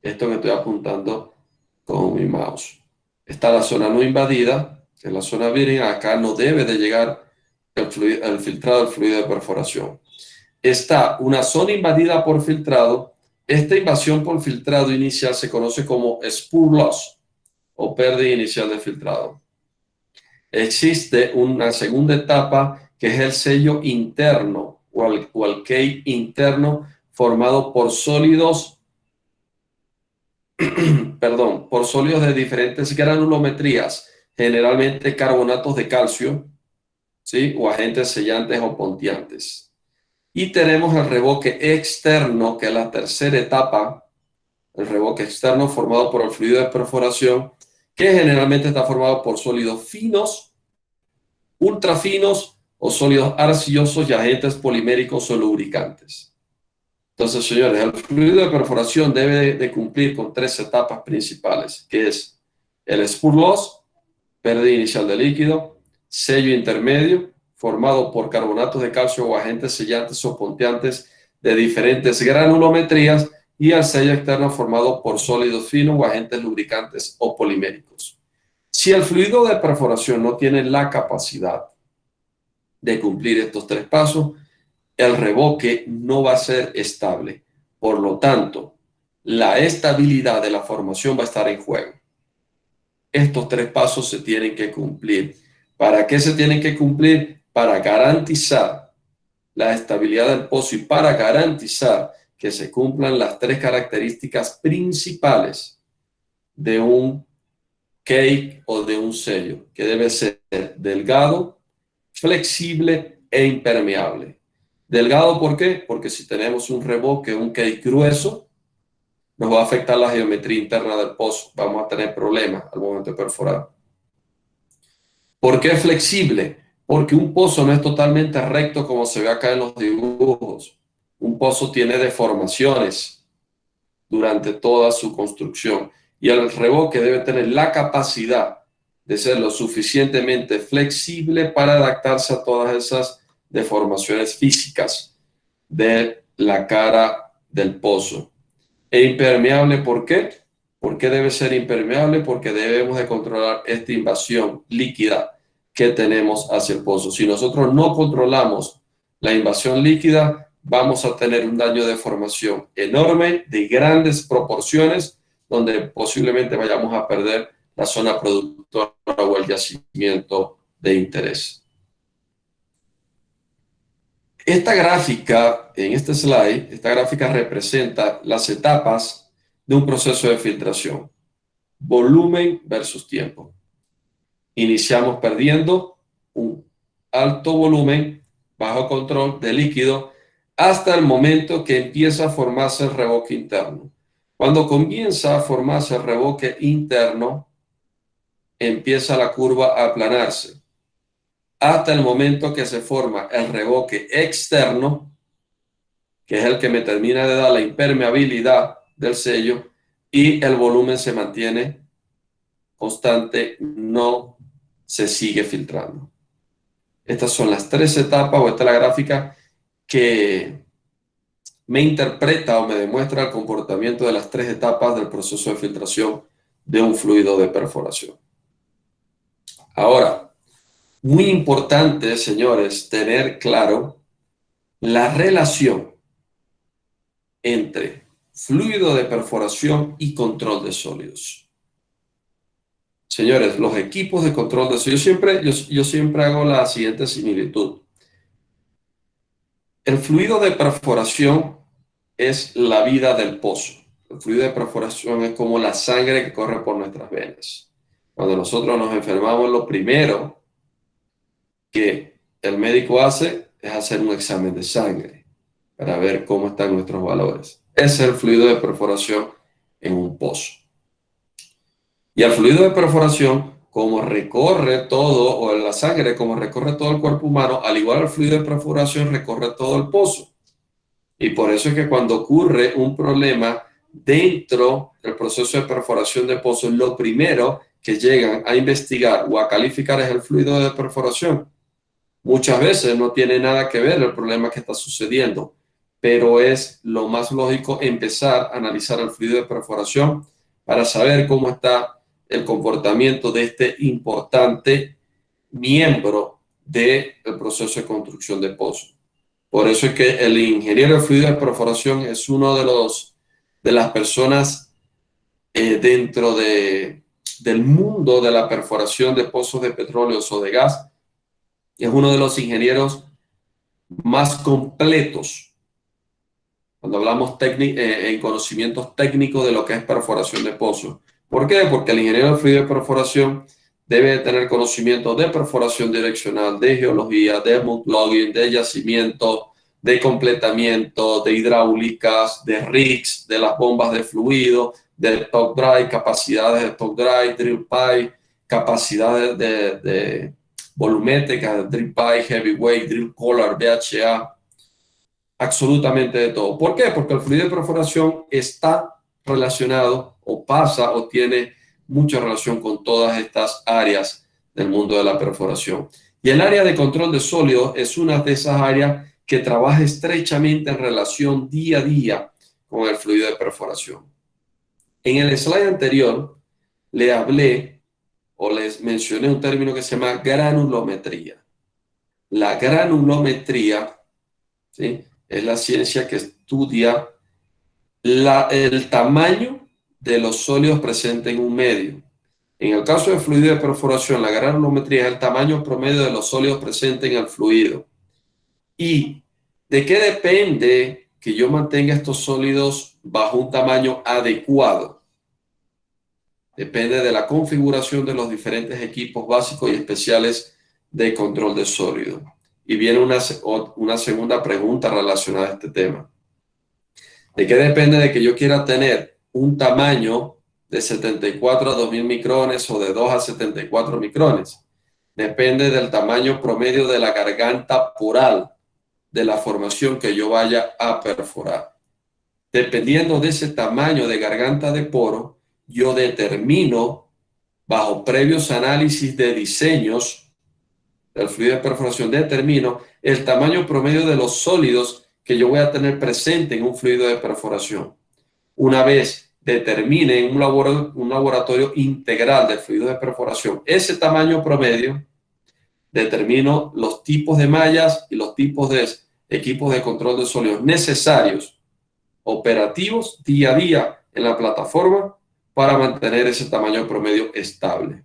Esto que estoy apuntando con mi mouse. Está la zona no invadida, que es la zona virgen. Acá no debe de llegar el filtrado del fluido de perforación. Está una zona invadida por filtrado. Esta invasión por filtrado inicial se conoce como spur loss o pérdida inicial de filtrado. Existe una segunda etapa que es el sello interno o el quay interno formado por sólidos, por sólidos de diferentes granulometrías, generalmente carbonatos de calcio, ¿sí? O agentes sellantes o pontiantes. Y tenemos el revoque externo, que es la tercera etapa, el revoque externo formado por el fluido de perforación, que generalmente está formado por sólidos finos, ultrafinos o sólidos arcillosos y agentes poliméricos o lubricantes. Entonces, señores, el fluido de perforación debe de cumplir con 3 etapas principales, que es El spur loss, pérdida inicial de líquido, sello intermedio, formado por carbonatos de calcio o agentes sellantes o ponteantes de diferentes granulometrías, y el sello externo formado por sólidos finos o agentes lubricantes o poliméricos. Si el fluido de perforación no tiene la capacidad de cumplir estos tres pasos, el revoque no va a ser estable. Por lo tanto, la estabilidad de la formación va a estar en juego. Estos tres pasos se tienen que cumplir. ¿Para qué se tienen que cumplir? Para garantizar la estabilidad del pozo y para garantizar que se cumplan las tres características principales de un cake o de un sello, que debe ser delgado, flexible e impermeable. Delgado, ¿por qué? Porque si tenemos un revoque, un cake grueso, nos va a afectar la geometría interna del pozo. Vamos a tener problemas al momento de perforar. ¿Por qué flexible? Porque un pozo no es totalmente recto como se ve acá en los dibujos. Un pozo tiene deformaciones durante toda su construcción y el revoque debe tener la capacidad de ser lo suficientemente flexible para adaptarse a todas esas deformaciones físicas de la cara del pozo. E impermeable, ¿por qué? ¿Por qué debe ser impermeable? Porque debemos de controlar esta invasión líquida que tenemos hacia el pozo. Si nosotros no controlamos la invasión líquida, vamos a tener un daño de formación enorme, de grandes proporciones, donde posiblemente vayamos a perder la zona productora o el yacimiento de interés. Esta gráfica, en este slide, esta gráfica representa las etapas de un proceso de filtración. Volumen versus tiempo. Iniciamos perdiendo un alto volumen, bajo control de líquido, hasta el momento que empieza a formarse el revoque interno. Cuando comienza a formarse el revoque interno, empieza la curva a aplanarse, hasta el momento que se forma el revoque externo, que es el que me termina de dar la impermeabilidad del sello, y el volumen se mantiene constante, no se sigue filtrando. Estas son las tres etapas, o esta es la gráfica que me interpreta o me demuestra el comportamiento de las tres etapas del proceso de filtración de un fluido de perforación. Ahora, muy importante, señores, tener claro la relación entre fluido de perforación y control de sólidos. Señores, los equipos de control de sólidos, yo siempre hago la siguiente similitud. El fluido de perforación es la vida del pozo. El fluido de perforación es como la sangre que corre por nuestras venas. Cuando nosotros nos enfermamos, lo primero que el médico hace es hacer un examen de sangre para ver cómo están nuestros valores. Ese es el fluido de perforación en un pozo. Y el fluido de perforación, como recorre todo, o la sangre, como recorre todo el cuerpo humano, al igual el fluido de perforación recorre todo el pozo. Y por eso es que cuando ocurre un problema dentro del proceso de perforación de pozos, lo primero que llegan a investigar o a calificar es el fluido de perforación. Muchas veces no tiene nada que ver el problema que está sucediendo, pero es lo más lógico empezar a analizar el fluido de perforación para saber cómo está el comportamiento de este importante miembro del proceso de construcción de pozos. Por eso es que el ingeniero de fluido de perforación es uno de las personas dentro del mundo de la perforación de pozos de petróleo o de gas. Es uno de los ingenieros más completos cuando hablamos en conocimientos técnicos de lo que es perforación de pozos. ¿Por qué? Porque el ingeniero de fluido de perforación debe tener conocimiento de perforación direccional, de geología, de mud logging, de yacimiento, de completamiento, de hidráulicas, de rigs, de las bombas de fluido, de top dry, capacidades de top dry, drill pipe, capacidades de volumétricas, de drill pipe, heavyweight, drill collar, BHA, absolutamente de todo. ¿Por qué? Porque el fluido de perforación está relacionado o pasa o tiene mucha relación con todas estas áreas del mundo de la perforación. Y el área de control de sólidos es una de esas áreas que trabaja estrechamente en relación día a día con el fluido de perforación. En el slide anterior le hablé o les mencioné un término que se llama granulometría. La granulometría, ¿sí?, es la ciencia que estudia el tamaño de los sólidos presentes en un medio. En el caso de fluido de perforación, la granulometría es el tamaño promedio de los sólidos presentes en el fluido. ¿Y de qué depende que yo mantenga estos sólidos bajo un tamaño adecuado? Depende de la configuración de los diferentes equipos básicos y especiales de control de sólido. Y viene una segunda pregunta relacionada a este tema. ¿De qué depende de que yo quiera tener un tamaño de 74 a 2000 micrones o de 2 a 74 micrones? Depende del tamaño promedio de la garganta poral de la formación que yo vaya a perforar. Dependiendo de ese tamaño de garganta de poro, yo determino, bajo previos análisis de diseños del fluido de perforación, determino el tamaño promedio de los sólidos que yo voy a tener presente en un fluido de perforación. Una vez determine en un laboratorio integral de fluido de perforación ese tamaño promedio, determino los tipos de mallas y los tipos de equipos de control de sólidos necesarios, operativos día a día en la plataforma para mantener ese tamaño promedio estable.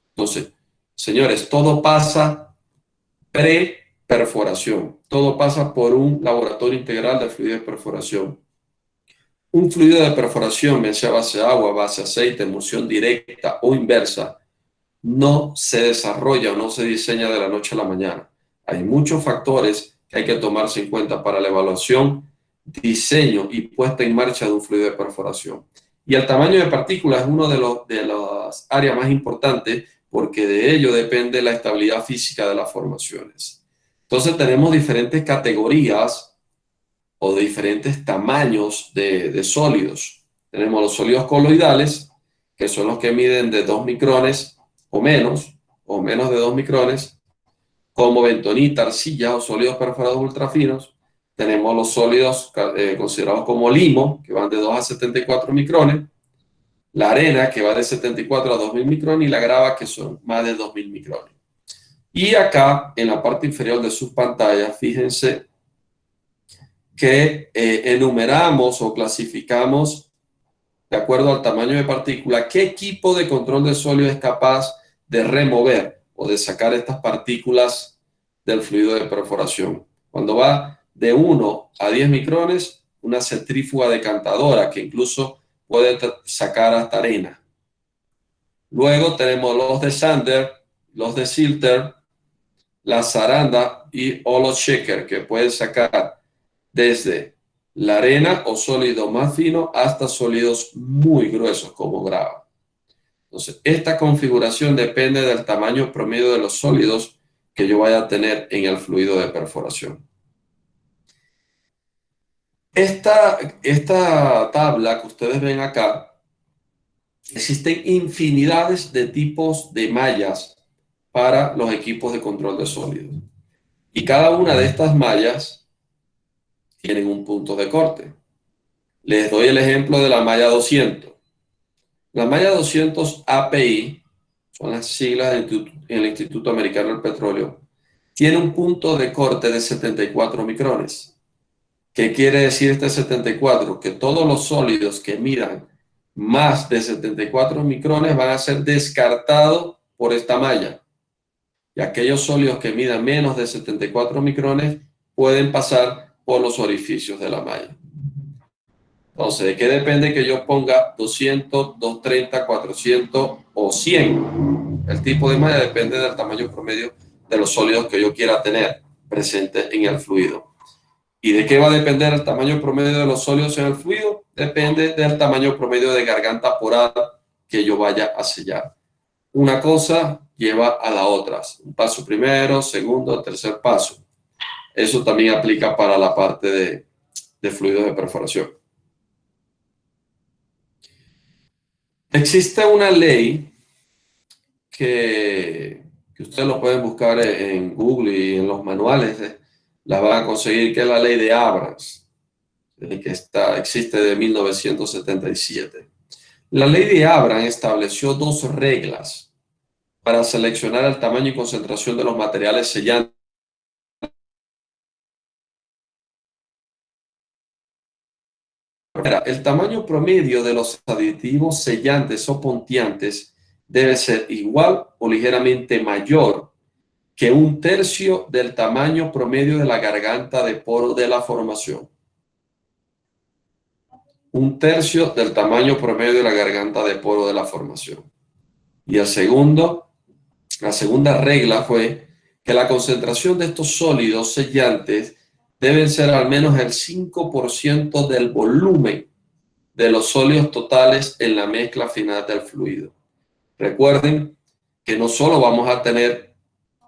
Entonces, señores, todo pasa pre-perforación. Todo pasa por un laboratorio integral de fluido de perforación. Un fluido de perforación, bien sea base agua, base aceite, emulsión directa o inversa, no se desarrolla o no se diseña de la noche a la mañana. Hay muchos factores que hay que tomarse en cuenta para la evaluación, diseño y puesta en marcha de un fluido de perforación. Y el tamaño de partículas es uno de las áreas más importantes porque de ello depende la estabilidad física de las formaciones. Entonces tenemos diferentes categorías o de diferentes tamaños de sólidos. Tenemos los sólidos coloidales, que son los que miden de 2 micrones o menos de 2 micrones, como bentonita, arcilla o sólidos perforados ultrafinos. Tenemos los sólidos considerados como limo, que van de 2 a 74 micrones, la arena, que va de 74 a 2000 micrones, y la grava, que son más de 2000 micrones. Y acá, en la parte inferior de sus pantallas, fíjense que enumeramos o clasificamos, de acuerdo al tamaño de partícula, qué equipo de control de sólido es capaz de remover o de sacar estas partículas del fluido de perforación. Cuando va de 1 a 10 micrones, una centrífuga decantadora que incluso puede sacar hasta arena. Luego tenemos los de Sander, los de Silter, la zaranda o los shaker, que pueden sacar desde la arena o sólido más fino hasta sólidos muy gruesos como grava. Entonces, esta configuración depende del tamaño promedio de los sólidos que yo vaya a tener en el fluido de perforación. Esta tabla que ustedes ven acá, existen infinidades de tipos de mallas para los equipos de control de sólidos. Y cada una de estas mallas tienen un punto de corte. Les doy el ejemplo de la malla 200. La malla 200 API, son las siglas del Instituto Americano del Petróleo, tiene un punto de corte de 74 micrones. ¿Qué quiere decir este 74? Que todos los sólidos que midan más de 74 micrones van a ser descartados por esta malla. Y aquellos sólidos que midan menos de 74 micrones pueden pasar por los orificios de la malla. Entonces, ¿de qué depende que yo ponga 200, 230, 400 o 100? El tipo de malla depende del tamaño promedio de los sólidos que yo quiera tener presentes en el fluido. ¿Y de qué va a depender el tamaño promedio de los sólidos en el fluido? Depende del tamaño promedio de garganta poral que yo vaya a sellar. Una cosa lleva a la otra. Un paso primero, segundo, tercer paso. Eso también aplica para la parte de fluidos de perforación. Existe una ley que ustedes lo pueden buscar en Google y en los manuales, la van a conseguir, que es la ley de Abrams, que existe de 1977. La ley de Abrams estableció dos reglas para seleccionar el tamaño y concentración de los materiales sellantes. El tamaño promedio de los aditivos sellantes o pontiantes debe ser igual o ligeramente mayor que un tercio del tamaño promedio de la garganta de poro de la formación. Un tercio del tamaño promedio de la garganta de poro de la formación. Y la segunda regla fue que la concentración de estos sólidos sellantes deben ser al menos el 5% del volumen de los sólidos totales en la mezcla final del fluido. Recuerden que no solo vamos a tener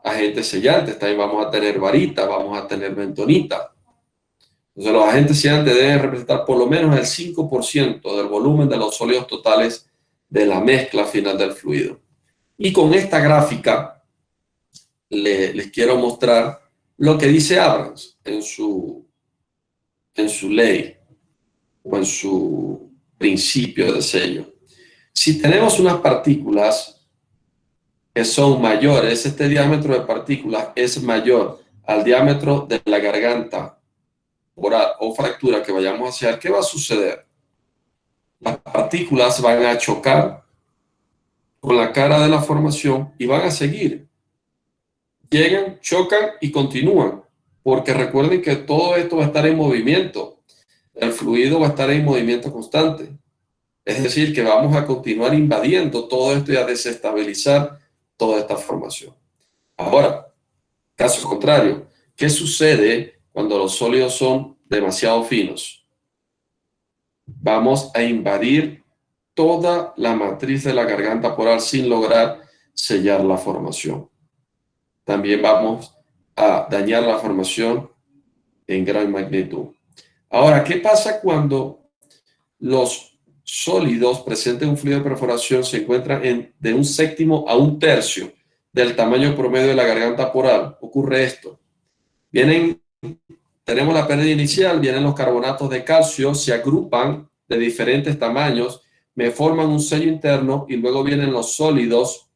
agentes sellantes, también vamos a tener varita, vamos a tener bentonita. Entonces los agentes sellantes deben representar por lo menos el 5% del volumen de los sólidos totales de la mezcla final del fluido. Y con esta gráfica les quiero mostrar lo que dice Abrams en su ley o en su principio de sello. Si tenemos unas partículas que son mayores, este diámetro de partículas es mayor al diámetro de la garganta oral o fractura que vayamos a hacer, ¿qué va a suceder? Las partículas van a chocar con la cara de la formación y van a seguir. Llegan, chocan y continúan, porque recuerden que todo esto va a estar en movimiento. El fluido va a estar en movimiento constante. Es decir, que vamos a continuar invadiendo todo esto y a desestabilizar toda esta formación. Ahora, caso contrario, ¿qué sucede cuando los sólidos son demasiado finos? Vamos a invadir toda la matriz de la garganta poral sin lograr sellar la formación. También vamos a dañar la formación en gran magnitud. Ahora, ¿qué pasa cuando los sólidos presentes en un fluido de perforación se encuentran de un séptimo a un tercio del tamaño promedio de la garganta poral? Ocurre esto. Tenemos la pérdida inicial, vienen los carbonatos de calcio, se agrupan de diferentes tamaños, me forman un sello interno y luego vienen los sólidos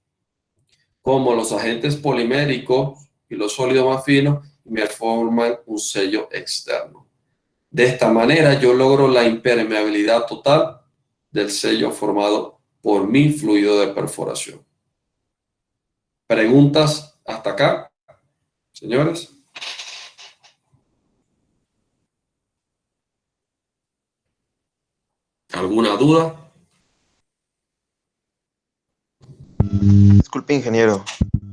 como los agentes poliméricos y los sólidos más finos y me forman un sello externo. De esta manera yo logro la impermeabilidad total del sello formado por mi fluido de perforación. ¿Preguntas hasta acá, señores? ¿Alguna duda? Disculpe, ingeniero.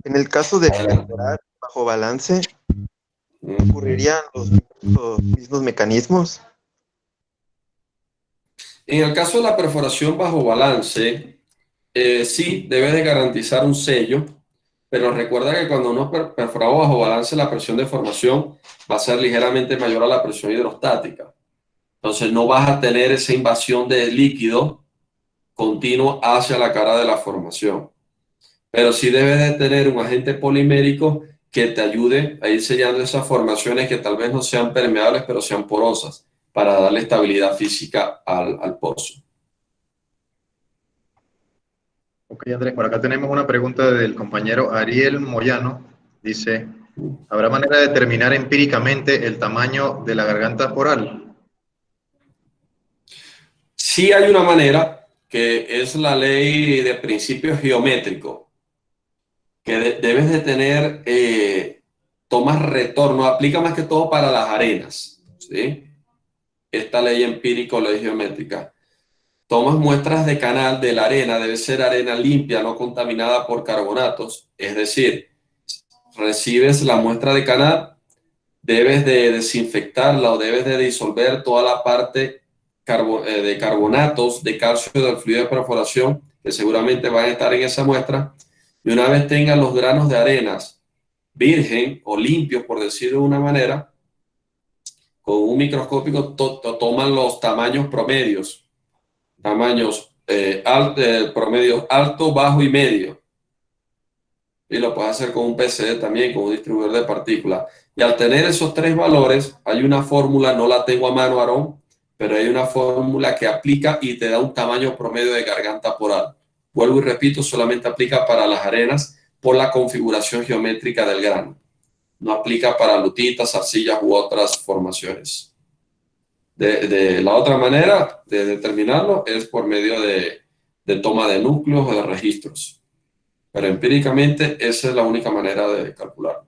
En el caso de perforar bajo balance, ¿ocurrirían los mismos mecanismos? En el caso de la perforación bajo balance, sí, debe de garantizar un sello, pero recuerda que cuando uno perfora bajo balance, la presión de formación va a ser ligeramente mayor a la presión hidrostática. Entonces no vas a tener esa invasión de líquido continuo hacia la cara de la formación. Pero sí debes de tener un agente polimérico que te ayude a ir sellando esas formaciones que tal vez no sean permeables, pero sean porosas, para darle estabilidad física al pozo. Ok, Andrés, por acá tenemos una pregunta del compañero Ariel Moyano. Dice, ¿habrá manera de determinar empíricamente el tamaño de la garganta poral? Sí hay una manera, que es la ley de principios geométricos, que debes de tener tomas retorno, aplica más que todo para las arenas, ¿sí? Esta ley empírica o ley geométrica. Tomas muestras de canal de la arena, debe ser arena limpia, no contaminada por carbonatos, es decir, recibes la muestra de canal, debes de desinfectarla o debes de disolver toda la parte de carbonatos de calcio del fluido de perforación que seguramente van a estar en esa muestra, y una vez tengan los granos de arenas virgen o limpios, por decirlo de una manera, con un microscópico toman los tamaños promedios, tamaños promedio alto, bajo y medio. Y lo puedes hacer con un PCD también, con un distribuidor de partículas. Y al tener esos tres valores, hay una fórmula, no la tengo a mano, Aarón, pero hay una fórmula que aplica y te da un tamaño promedio de garganta poral. Vuelvo y repito, solamente aplica para las arenas por la configuración geométrica del grano. No aplica para lutitas, arcillas u otras formaciones. De la otra manera de determinarlo es por medio de toma de núcleos o de registros. Pero empíricamente esa es la única manera de calcularlo.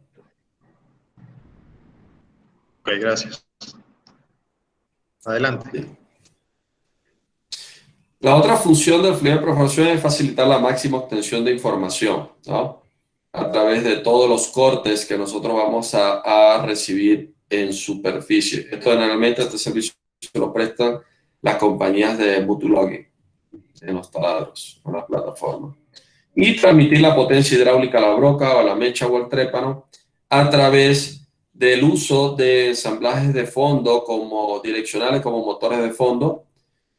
Ok, gracias. Adelante. Sí. La otra función del fluido de perforación es facilitar la máxima obtención de información, ¿no? A través de todos los cortes que nosotros vamos a recibir en superficie. Esto generalmente, este servicio lo prestan las compañías de bootlogging en los taladros, en la plataforma. Y transmitir la potencia hidráulica a la broca o a la mecha o al trépano a través del uso de ensamblajes de fondo como direccionales, como motores de fondo,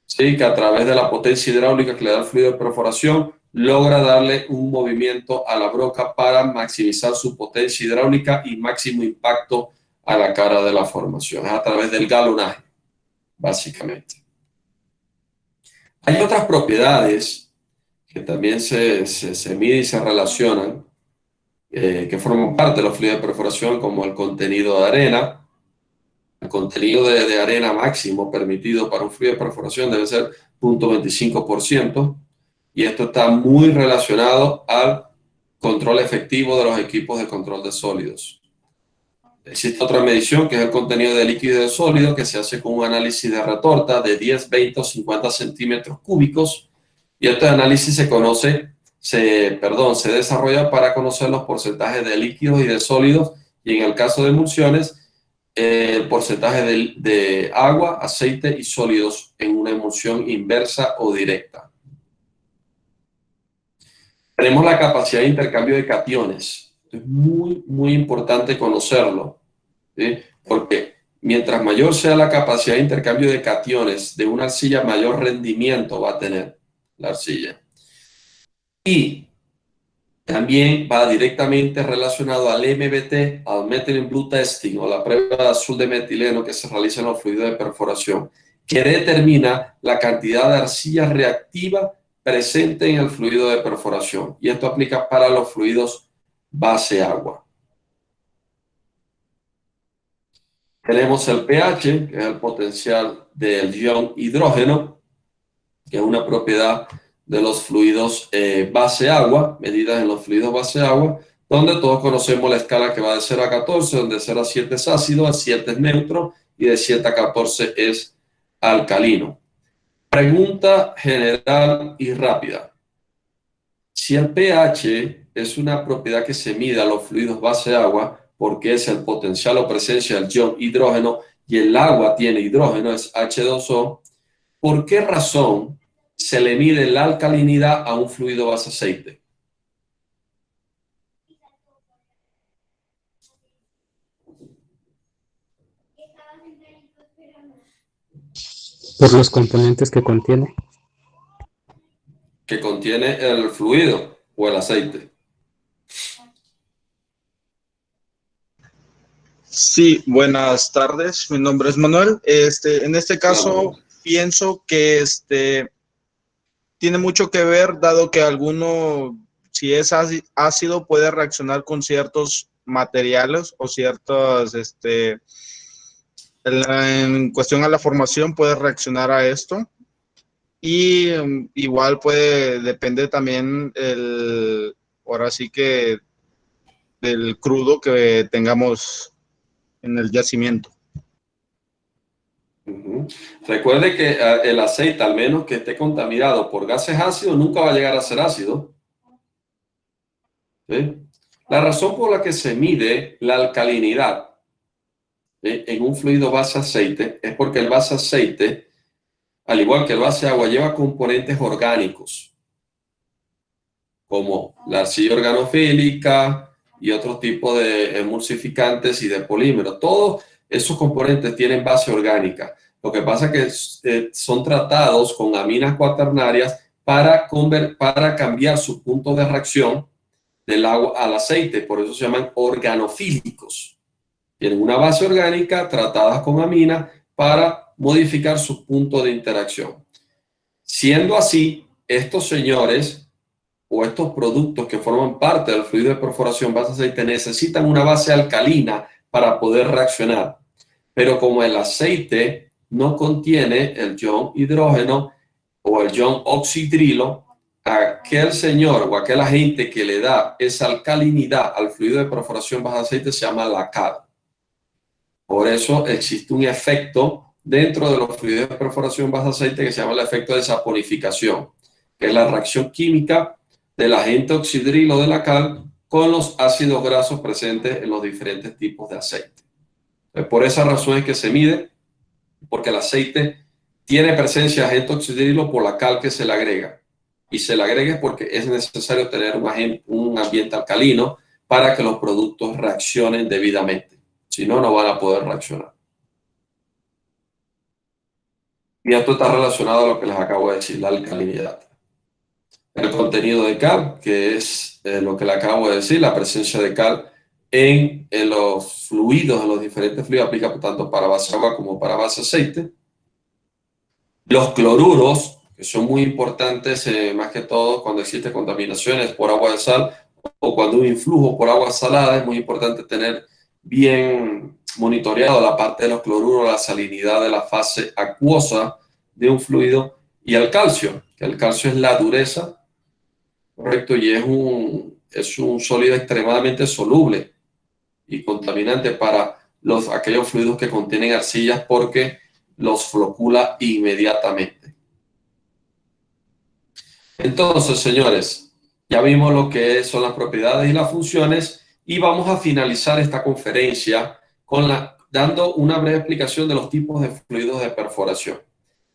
¿sí? Que a través de la potencia hidráulica que le da el fluido de perforación logra darle un movimiento a la broca para maximizar su potencia hidráulica y máximo impacto a la cara de la formación. Es a través del galonaje, básicamente. Hay otras propiedades que también se miden y se relacionan, que forman parte de los fluidos de perforación, como el contenido de arena. El contenido de arena máximo permitido para un fluido de perforación debe ser 0.25%, y esto está muy relacionado al control efectivo de los equipos de control de sólidos. Existe otra medición que es el contenido de líquido y de sólido, que se hace con un análisis de retorta de 10, 20 o 50 centímetros cúbicos, y este análisis se desarrolla para conocer los porcentajes de líquidos y de sólidos, y en el caso de emulsiones, el porcentaje de agua, aceite y sólidos en una emulsión inversa o directa. Tenemos la capacidad de intercambio de cationes. Es muy, muy importante conocerlo, ¿sí? Porque mientras mayor sea la capacidad de intercambio de cationes de una arcilla, mayor rendimiento va a tener la arcilla. Y también va directamente relacionado al MBT, al Methylene Blue Testing, o la prueba de azul de metileno que se realiza en los fluidos de perforación, que determina la cantidad de arcilla reactiva presente en el fluido de perforación. Y esto aplica para los fluidos base agua. Tenemos el pH, que es el potencial del ion hidrógeno, que es una propiedad de los fluidos base agua, medidas en los fluidos base agua, donde todos conocemos la escala que va de 0 a 14, donde 0 a 7 es ácido, a 7 es neutro y de 7 a 14 es alcalino. Pregunta general y rápida. Si el pH es una propiedad que se mide a los fluidos base agua, porque es el potencial o presencia del ion hidrógeno, y el agua tiene hidrógeno, es H2O, ¿por qué razón se le mide la alcalinidad a un fluido base aceite? Por los componentes que contiene. Que contiene el fluido o el aceite. Sí, buenas tardes. Mi nombre es Manuel. En este caso, pienso que tiene mucho que ver, dado que si es ácido, puede reaccionar con ciertos materiales o ciertos, en cuestión a la formación, puede reaccionar a esto. Y igual depende también ahora sí que del crudo que tengamos en el yacimiento. Recuerde que el aceite, al menos que esté contaminado por gases ácidos, nunca va a llegar a ser ácido. ¿Sí? La razón por la que se mide la alcalinidad en un fluido base aceite es porque el base aceite, al igual que el base agua, lleva componentes orgánicos, como la arcilla organofílica y otros tipos de emulsificantes y de polímeros. Todos esos componentes tienen base orgánica. Lo que pasa es que son tratados con aminas cuaternarias para cambiar su punto de reacción del agua al aceite. Por eso se llaman organofílicos. Tienen una base orgánica tratadas con amina para modificar su punto de interacción. Siendo así, estos señores o estos productos que forman parte del fluido de perforación base aceite necesitan una base alcalina para poder reaccionar. Pero como el aceite no contiene el ion hidrógeno o el ion oxidrilo, aquel señor o aquel agente que le da esa alcalinidad al fluido de perforación base aceite se llama la cal. Por eso existe un efecto dentro de los fluidos de perforación base aceite que se llama el efecto de saponificación, que es la reacción química del agente oxidrilo de la cal con los ácidos grasos presentes en los diferentes tipos de aceite. Por esa razón es que se mide, porque el aceite tiene presencia de agente oxidrilo por la cal que se le agrega. Y se le agrega porque es necesario tener un ambiente alcalino para que los productos reaccionen debidamente. Si no, no van a poder reaccionar. Y esto está relacionado a lo que les acabo de decir, la alcalinidad. El contenido de cal, que es lo que le acabo de decir, la presencia de cal en los fluidos, en los diferentes fluidos, aplica tanto para base agua como para base aceite. Los cloruros, que son muy importantes, más que todo cuando existen contaminaciones por agua de sal o cuando un influjo por agua salada, es muy importante tener bien monitoreado la parte de los cloruros, la salinidad de la fase acuosa de un fluido, y el calcio, que el calcio es la dureza, correcto, y es un sólido extremadamente soluble y contaminante para aquellos fluidos que contienen arcillas porque los flocula inmediatamente. Entonces, señores, ya vimos lo que son las propiedades y las funciones y vamos a finalizar esta conferencia dando una breve explicación de los tipos de fluidos de perforación.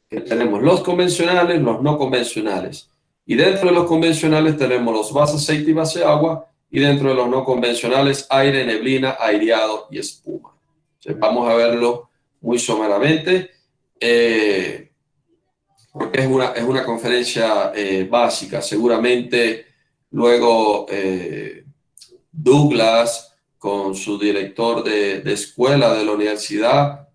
Que tenemos los convencionales, los no convencionales. Y dentro de los convencionales tenemos los base aceite y base agua, y dentro de los no convencionales aire, neblina, aireado y espuma. Entonces, vamos a verlo muy someramente, porque es una conferencia básica. Seguramente luego Douglas, con su director de escuela de la universidad,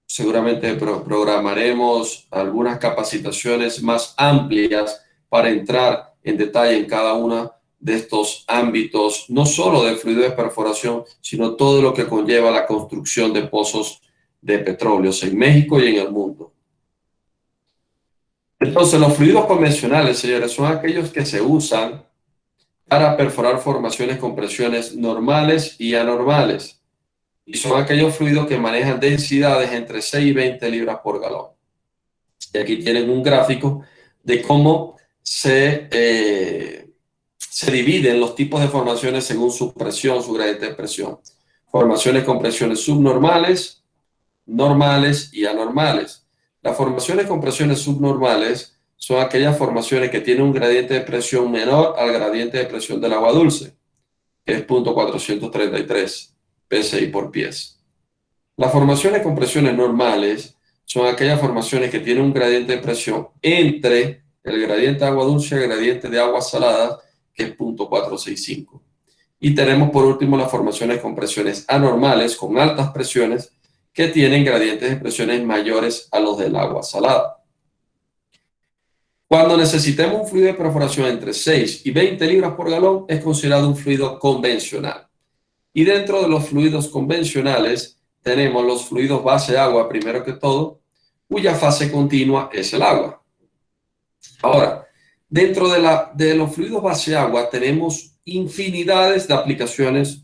seguramente programaremos algunas capacitaciones más amplias para entrar en detalle en cada uno de estos ámbitos, no solo de fluido de perforación, sino todo lo que conlleva la construcción de pozos de petróleos en México y en el mundo. Entonces, los fluidos convencionales, señores, son aquellos que se usan para perforar formaciones con presiones normales y anormales. Y son aquellos fluidos que manejan densidades entre 6 y 20 libras por galón. Y aquí tienen un gráfico de cómo se dividen los tipos de formaciones según su presión, su gradiente de presión. Formaciones con presiones subnormales, normales y anormales. Las formaciones con presiones subnormales son aquellas formaciones que tienen un gradiente de presión menor al gradiente de presión del agua dulce, que es 0.433 psi por pies. Las formaciones con presiones normales son aquellas formaciones que tienen un gradiente de presión entre el gradiente de agua dulce y el gradiente de agua salada, que es 0.465. Y tenemos por último las formaciones con presiones anormales, con altas presiones, que tienen gradientes de presiones mayores a los del agua salada. Cuando necesitemos un fluido de perforación entre 6 y 20 libras por galón, es considerado un fluido convencional. Y dentro de los fluidos convencionales tenemos los fluidos base agua, primero que todo, cuya fase continua es el agua. Ahora, dentro de los fluidos base agua tenemos infinidades de aplicaciones,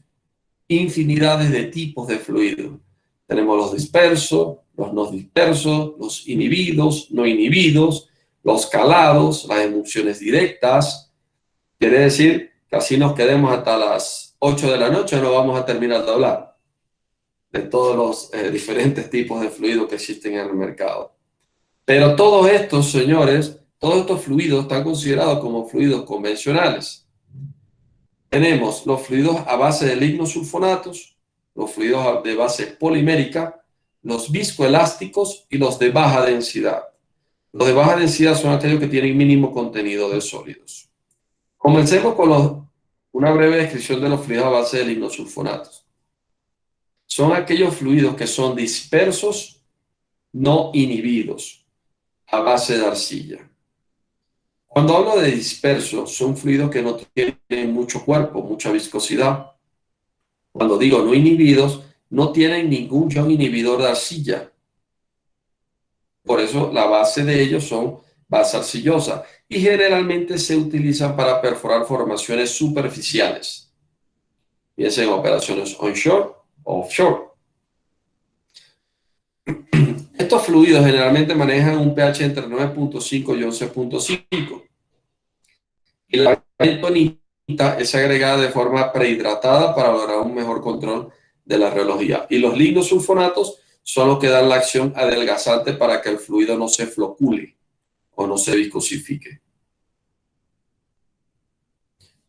infinidades de tipos de fluidos. Tenemos los dispersos, los no dispersos, los inhibidos, no inhibidos, los calados, las emulsiones directas. Quiere decir que así nos quedemos hasta las 8 de la noche, no vamos a terminar de hablar de todos los diferentes tipos de fluidos que existen en el mercado. Pero todos estos, señores, todos estos fluidos están considerados como fluidos convencionales. Tenemos los fluidos a base de lignosulfonatos, los fluidos de base polimérica, los viscoelásticos y los de baja densidad. Los de baja densidad son aquellos que tienen mínimo contenido de sólidos. Comencemos con una breve descripción de los fluidos a base de lignosulfonatos. Son aquellos fluidos que son dispersos, no inhibidos, a base de arcilla. Cuando hablo de dispersos, son fluidos que no tienen mucho cuerpo, mucha viscosidad. Cuando digo no inhibidos, no tienen ningún ion inhibidor de arcilla. Por eso la base de ellos son base arcillosa y generalmente se utilizan para perforar formaciones superficiales, bien sea en operaciones onshore o offshore. Estos fluidos generalmente manejan un pH entre 9.5 y 11.5 y la bentonita es agregada de forma prehidratada para lograr un mejor control de la reología. Y los lignosulfonatos son los que dan la acción adelgazante para que el fluido no se flocule o no se viscosifique.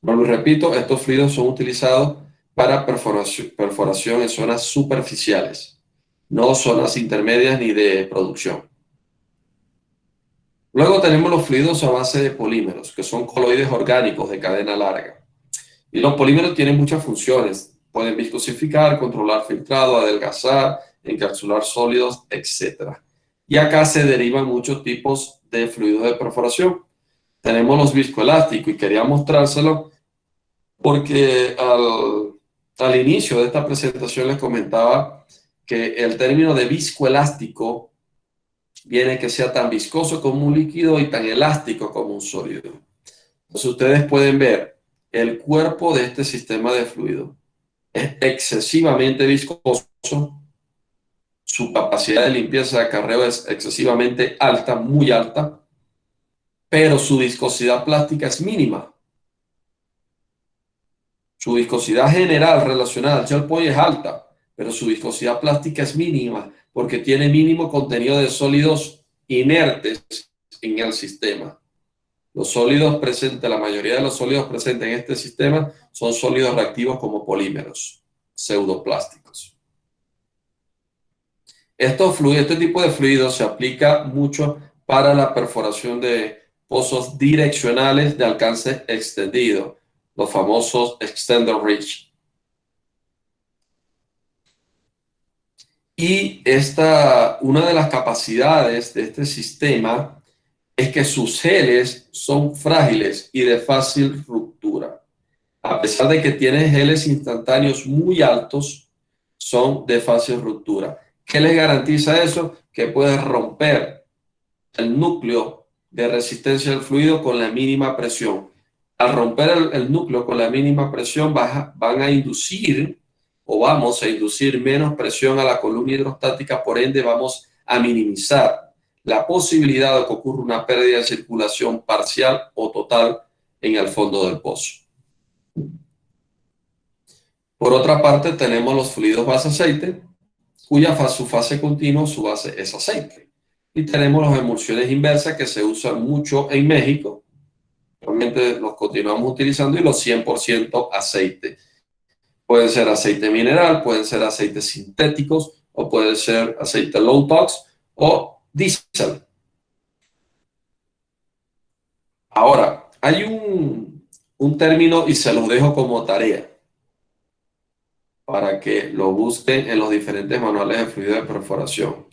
Bueno, repito, estos fluidos son utilizados para perforación en zonas superficiales, no zonas intermedias ni de producción. Luego tenemos los fluidos a base de polímeros, que son coloides orgánicos de cadena larga. Y los polímeros tienen muchas funciones. Pueden viscosificar, controlar filtrado, adelgazar, encapsular sólidos, etc. Y acá se derivan muchos tipos de fluidos de perforación. Tenemos los viscoelásticos y quería mostrárselo porque al inicio de esta presentación les comentaba que el término de viscoelástico viene que sea tan viscoso como un líquido y tan elástico como un sólido. Entonces ustedes pueden ver el cuerpo de este sistema de fluido. Es excesivamente viscoso, su capacidad de limpieza de acarreo es excesivamente alta, muy alta, pero su viscosidad plástica es mínima. Su viscosidad general relacionada al gel point es alta, pero su viscosidad plástica es mínima porque tiene mínimo contenido de sólidos inertes en el sistema. Los sólidos presentes, la mayoría de los sólidos presentes en este sistema son sólidos reactivos como polímeros, pseudoplásticos. Este tipo de fluidos se aplica mucho para la perforación de pozos direccionales de alcance extendido, los famosos extended reach. Y una de las capacidades de este sistema es que sus geles son frágiles y de fácil ruptura. A pesar de que tienen geles instantáneos muy altos, son de fácil ruptura. ¿Qué les garantiza eso? Que puede romper el núcleo de resistencia del fluido con la mínima presión. Al romper el núcleo con la mínima presión van a inducir o vamos a inducir menos presión a la columna hidrostática, por ende vamos a minimizar la posibilidad de que ocurra una pérdida de circulación parcial o total en el fondo del pozo. Por otra parte, tenemos los fluidos base aceite, cuya su fase continua, su base es aceite. Y tenemos las emulsiones inversas que se usan mucho en México. Realmente los continuamos utilizando y los 100% aceite. Pueden ser aceite mineral, pueden ser aceites sintéticos o puede ser aceite low tox o diésel. Ahora, hay un término y se los dejo como tarea para que lo busquen en los diferentes manuales de fluido de perforación,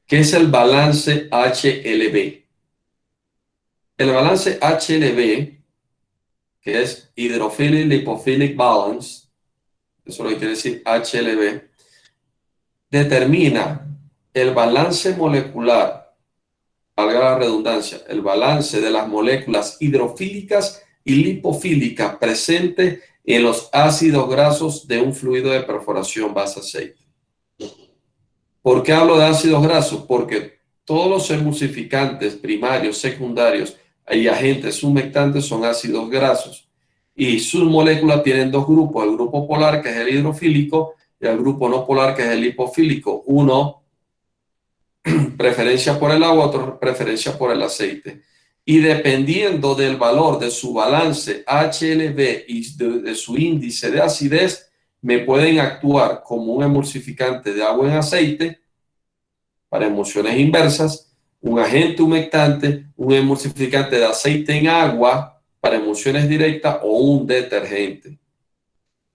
que es el balance HLB. El balance HLB, que es Hydrophilic Lipophilic Balance, eso es lo que quiere decir HLB, determina el balance molecular, valga la redundancia, el balance de las moléculas hidrofílicas y lipofílicas presentes en los ácidos grasos de un fluido de perforación base aceite. ¿Por qué hablo de ácidos grasos? Porque todos los emulsificantes primarios, secundarios y agentes humectantes son ácidos grasos. Y sus moléculas tienen dos grupos, el grupo polar, que es el hidrofílico, y el grupo no polar, que es el lipofílico. Uno, preferencia por el agua, otro, preferencia por el aceite. Y dependiendo del valor de su balance HLB y de su índice de acidez, me pueden actuar como un emulsificante de agua en aceite para emulsiones inversas un agente humectante, un emulsificante de aceite en agua para emulsiones directas o un detergente.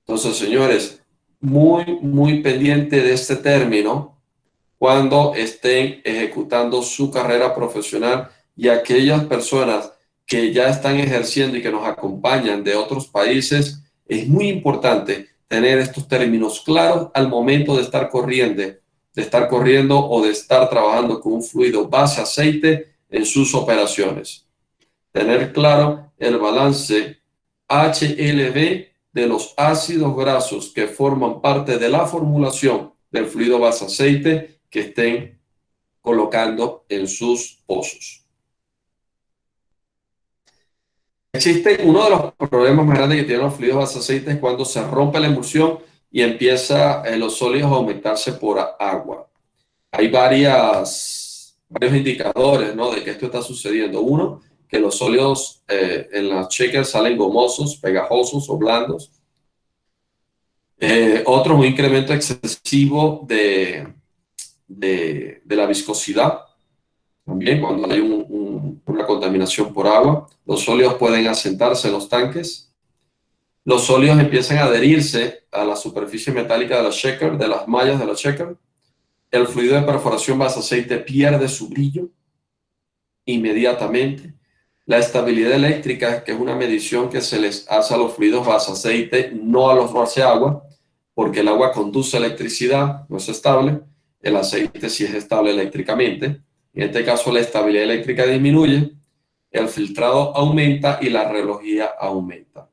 Entonces, señores, muy pendiente de este término cuando estén ejecutando su carrera profesional, y aquellas personas que ya están ejerciendo y que nos acompañan de otros países, es muy importante tener estos términos claros al momento de estar corriendo o de estar trabajando con un fluido base aceite en sus operaciones. Tener claro el balance HLB de los ácidos grasos que forman parte de la formulación del fluido base aceite que estén colocando en sus pozos. Existe uno de los problemas más grandes que tienen los fluidos base aceite es cuando se rompe la emulsión y empieza los sólidos a aumentarse por agua. Hay varios indicadores, ¿no?, de que esto está sucediendo. Uno, que los sólidos en las shakers salen gomosos, pegajosos o blandos. Otro, un incremento excesivo de la viscosidad. También cuando hay una contaminación por agua, los sólidos pueden asentarse en los tanques. Los sólidos empiezan a adherirse a la superficie metálica de la shaker, de las mallas de la shaker. El fluido de perforación base aceite pierde su brillo inmediatamente. La estabilidad eléctrica, que es una medición que se les hace a los fluidos base aceite, no a los base agua, porque el agua conduce electricidad, no es estable. El aceite sí es estable eléctricamente. En este caso, la estabilidad eléctrica disminuye, el filtrado aumenta y la relojía aumenta.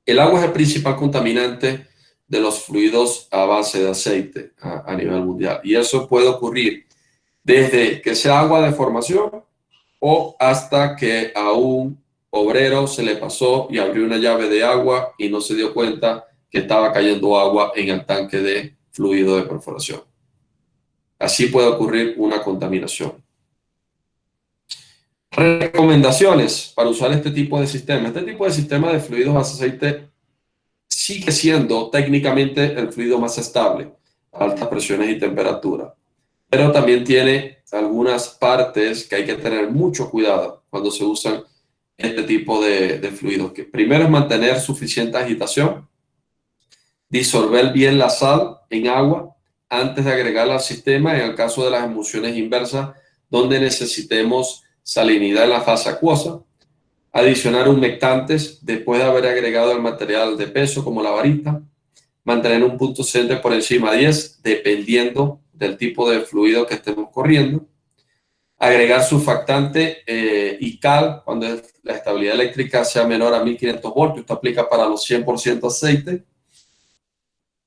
El agua es el principal contaminante de los fluidos a base de aceite a nivel mundial. Y eso puede ocurrir desde que sea agua de formación o hasta que a un obrero se le pasó y abrió una llave de agua y no se dio cuenta que estaba cayendo agua en el tanque de fluido de perforación. Así puede ocurrir una contaminación. Recomendaciones para usar este tipo de sistema. Este tipo de sistema de fluidos base aceite sigue siendo técnicamente el fluido más estable a altas presiones y temperaturas, pero también tiene algunas partes que hay que tener mucho cuidado cuando se usan este tipo de fluidos. Que primero es mantener suficiente agitación, disolver bien la sal en agua antes de agregarla al sistema en el caso de las emulsiones inversas donde necesitemos salinidad en la fase acuosa, adicionar humectantes después de haber agregado el material de peso como la varita, mantener un punto sedente por encima de 10 dependiendo del tipo de fluido que estemos corriendo, agregar surfactante y cal cuando la estabilidad eléctrica sea menor a 1500 voltios. Esto aplica para los 100% aceite.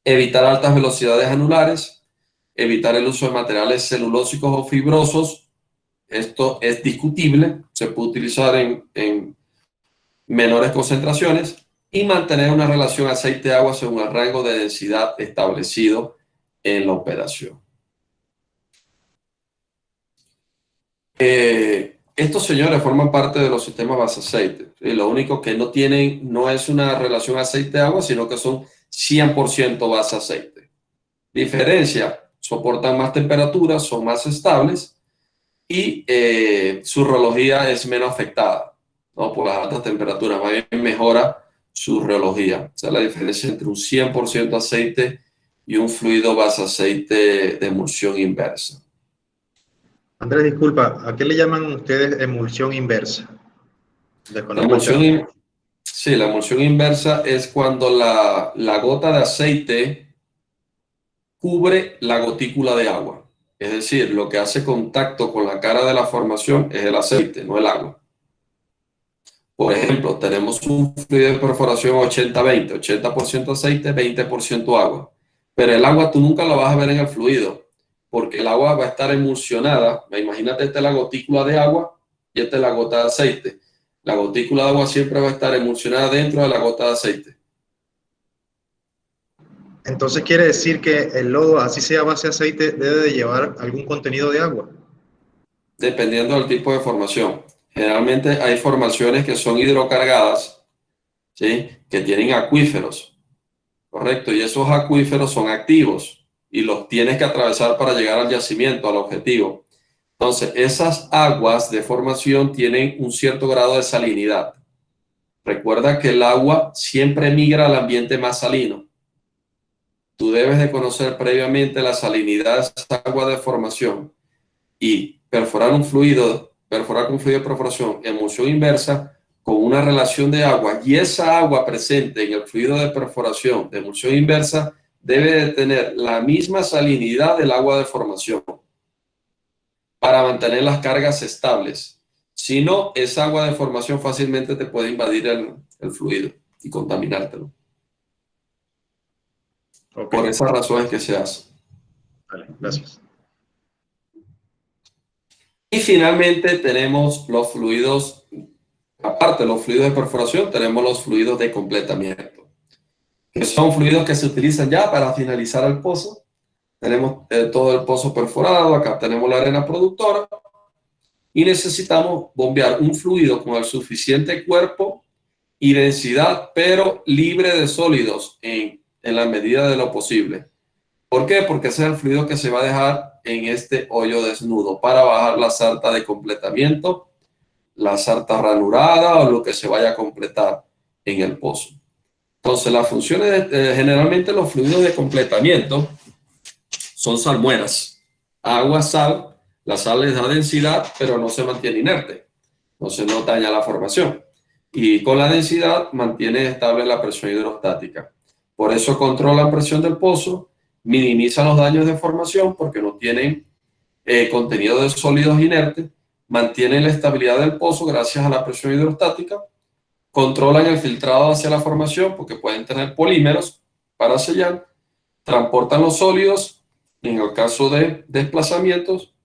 Evitar altas velocidades anulares, evitar el uso de materiales celulósicos o fibrosos. Esto es discutible, se puede utilizar en menores concentraciones, y mantener una relación aceite-agua según el rango de densidad establecido en la operación. Estos señores forman parte de los sistemas base aceite. ¿Sí? Lo único que no tienen no es una relación aceite-agua, sino que son 100% base aceite. Diferencia, soportan más temperaturas, son más estables y su reología es menos afectada, ¿no?, por las altas temperaturas. Más bien mejora su reología. Esa es la diferencia entre un 100% aceite y un fluido base aceite de emulsión inversa. Andrés, disculpa, ¿a qué le llaman ustedes emulsión inversa? La emulsión inversa es cuando la gota de aceite cubre la gotícula de agua. Es decir, lo que hace contacto con la cara de la formación es el aceite, no el agua. Por ejemplo, tenemos un fluido de perforación 80-20, 80% aceite, 20% agua. Pero el agua tú nunca lo vas a ver en el fluido, porque el agua va a estar emulsionada. Imagínate, esta es la gotícula de agua y esta es la gota de aceite. La gotícula de agua siempre va a estar emulsionada dentro de la gota de aceite. Entonces quiere decir que el lodo, así sea base aceite, debe de llevar algún contenido de agua. Dependiendo del tipo de formación. Generalmente hay formaciones que son hidrocargadas, ¿sí?, que tienen acuíferos, ¿correcto? Y esos acuíferos son activos y los tienes que atravesar para llegar al yacimiento, al objetivo. Entonces, esas aguas de formación tienen un cierto grado de salinidad. Recuerda que el agua siempre migra al ambiente más salino. Tú debes de conocer previamente la salinidad de esa agua de formación y perforar con un fluido de perforación en emulsión inversa con una relación de agua, y esa agua presente en el fluido de perforación de emulsión inversa debe de tener la misma salinidad del agua de formación para mantener las cargas estables. Si no, esa agua de formación fácilmente te puede invadir el fluido y contaminártelo. Okay. Por esa razón es que se hace. Vale, gracias. Y finalmente tenemos los fluidos, aparte de los fluidos de perforación, tenemos los fluidos de completamiento, que son fluidos que se utilizan ya para finalizar el pozo. Tenemos todo el pozo perforado, acá tenemos la arena productora y necesitamos bombear un fluido con el suficiente cuerpo y densidad, pero libre de sólidos en la medida de lo posible. ¿Por qué? Porque ese es el fluido que se va a dejar en este hoyo desnudo para bajar la sarta de completamiento, la sarta ranurada o lo que se vaya a completar en el pozo. Entonces, las funciones, generalmente los fluidos de completamiento son salmueras. Agua, sal. La sal les da densidad, pero no se mantiene inerte. Entonces no daña la formación. Y con la densidad mantiene estable la presión hidrostática. Por eso controlan presión del pozo, minimizan los daños de formación porque no tienen contenido de sólidos inertes, mantienen la estabilidad del pozo gracias a la presión hidrostática, controlan el filtrado hacia la formación porque pueden tener polímeros para sellar, transportan los sólidos en el caso de desplazamientos,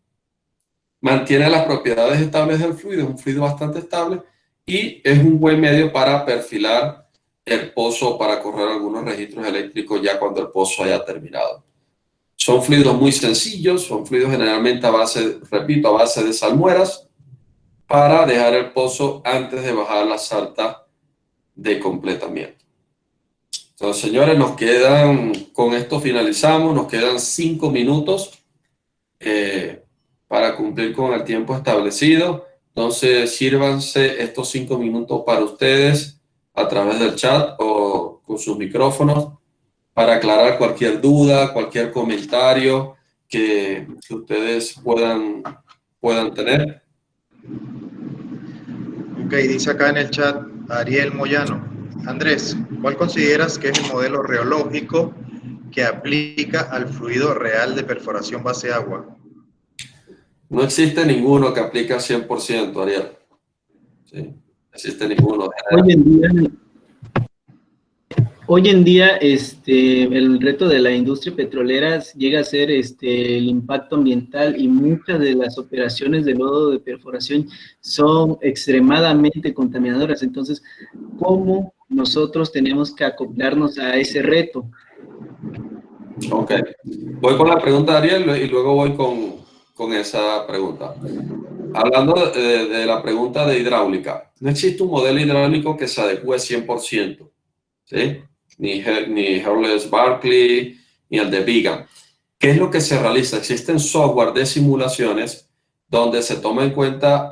mantiene las propiedades estables del fluido, es un fluido bastante estable y es un buen medio para perfilar el pozo, para correr algunos registros eléctricos ya cuando el pozo haya terminado. Son fluidos muy sencillos, son fluidos generalmente a base, repito, a base de salmueras para dejar el pozo antes de bajar la sarta de completamiento. Entonces, señores, nos quedan, con esto finalizamos, nos quedan 5 minutos para cumplir con el tiempo establecido. Entonces, sírvanse estos 5 minutos para ustedes a través del chat o con sus micrófonos para aclarar cualquier duda, cualquier comentario que ustedes puedan tener. Ok, dice acá en el chat Ariel Moyano. Andrés, ¿cuál consideras que es el modelo reológico que aplica al fluido real de perforación base agua? No existe ninguno que aplique al 100%, Ariel. Sí, no existe ninguno. Hoy en día, el reto de la industria petrolera llega a ser el impacto ambiental, y muchas de las operaciones de lodo de perforación son extremadamente contaminadoras. Entonces, ¿cómo nosotros tenemos que acoplarnos a ese reto? Ok. Voy con la pregunta de Ariel y luego voy con esa pregunta. Hablando de la pregunta de hidráulica, no existe un modelo hidráulico que se adecue 100%, ¿sí? Ni Hewlett-Packard, ni el de Vigan. ¿Qué es lo que se realiza? Existen software de simulaciones donde se toma en cuenta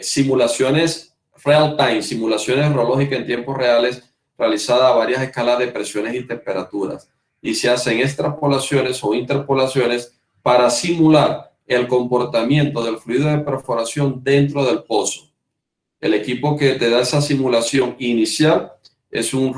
simulaciones real-time, simulaciones reológicas en tiempos reales realizadas a varias escalas de presiones y temperaturas. Y se hacen extrapolaciones o interpolaciones para simular el comportamiento del fluido de perforación dentro del pozo. El equipo que te da esa simulación inicial es un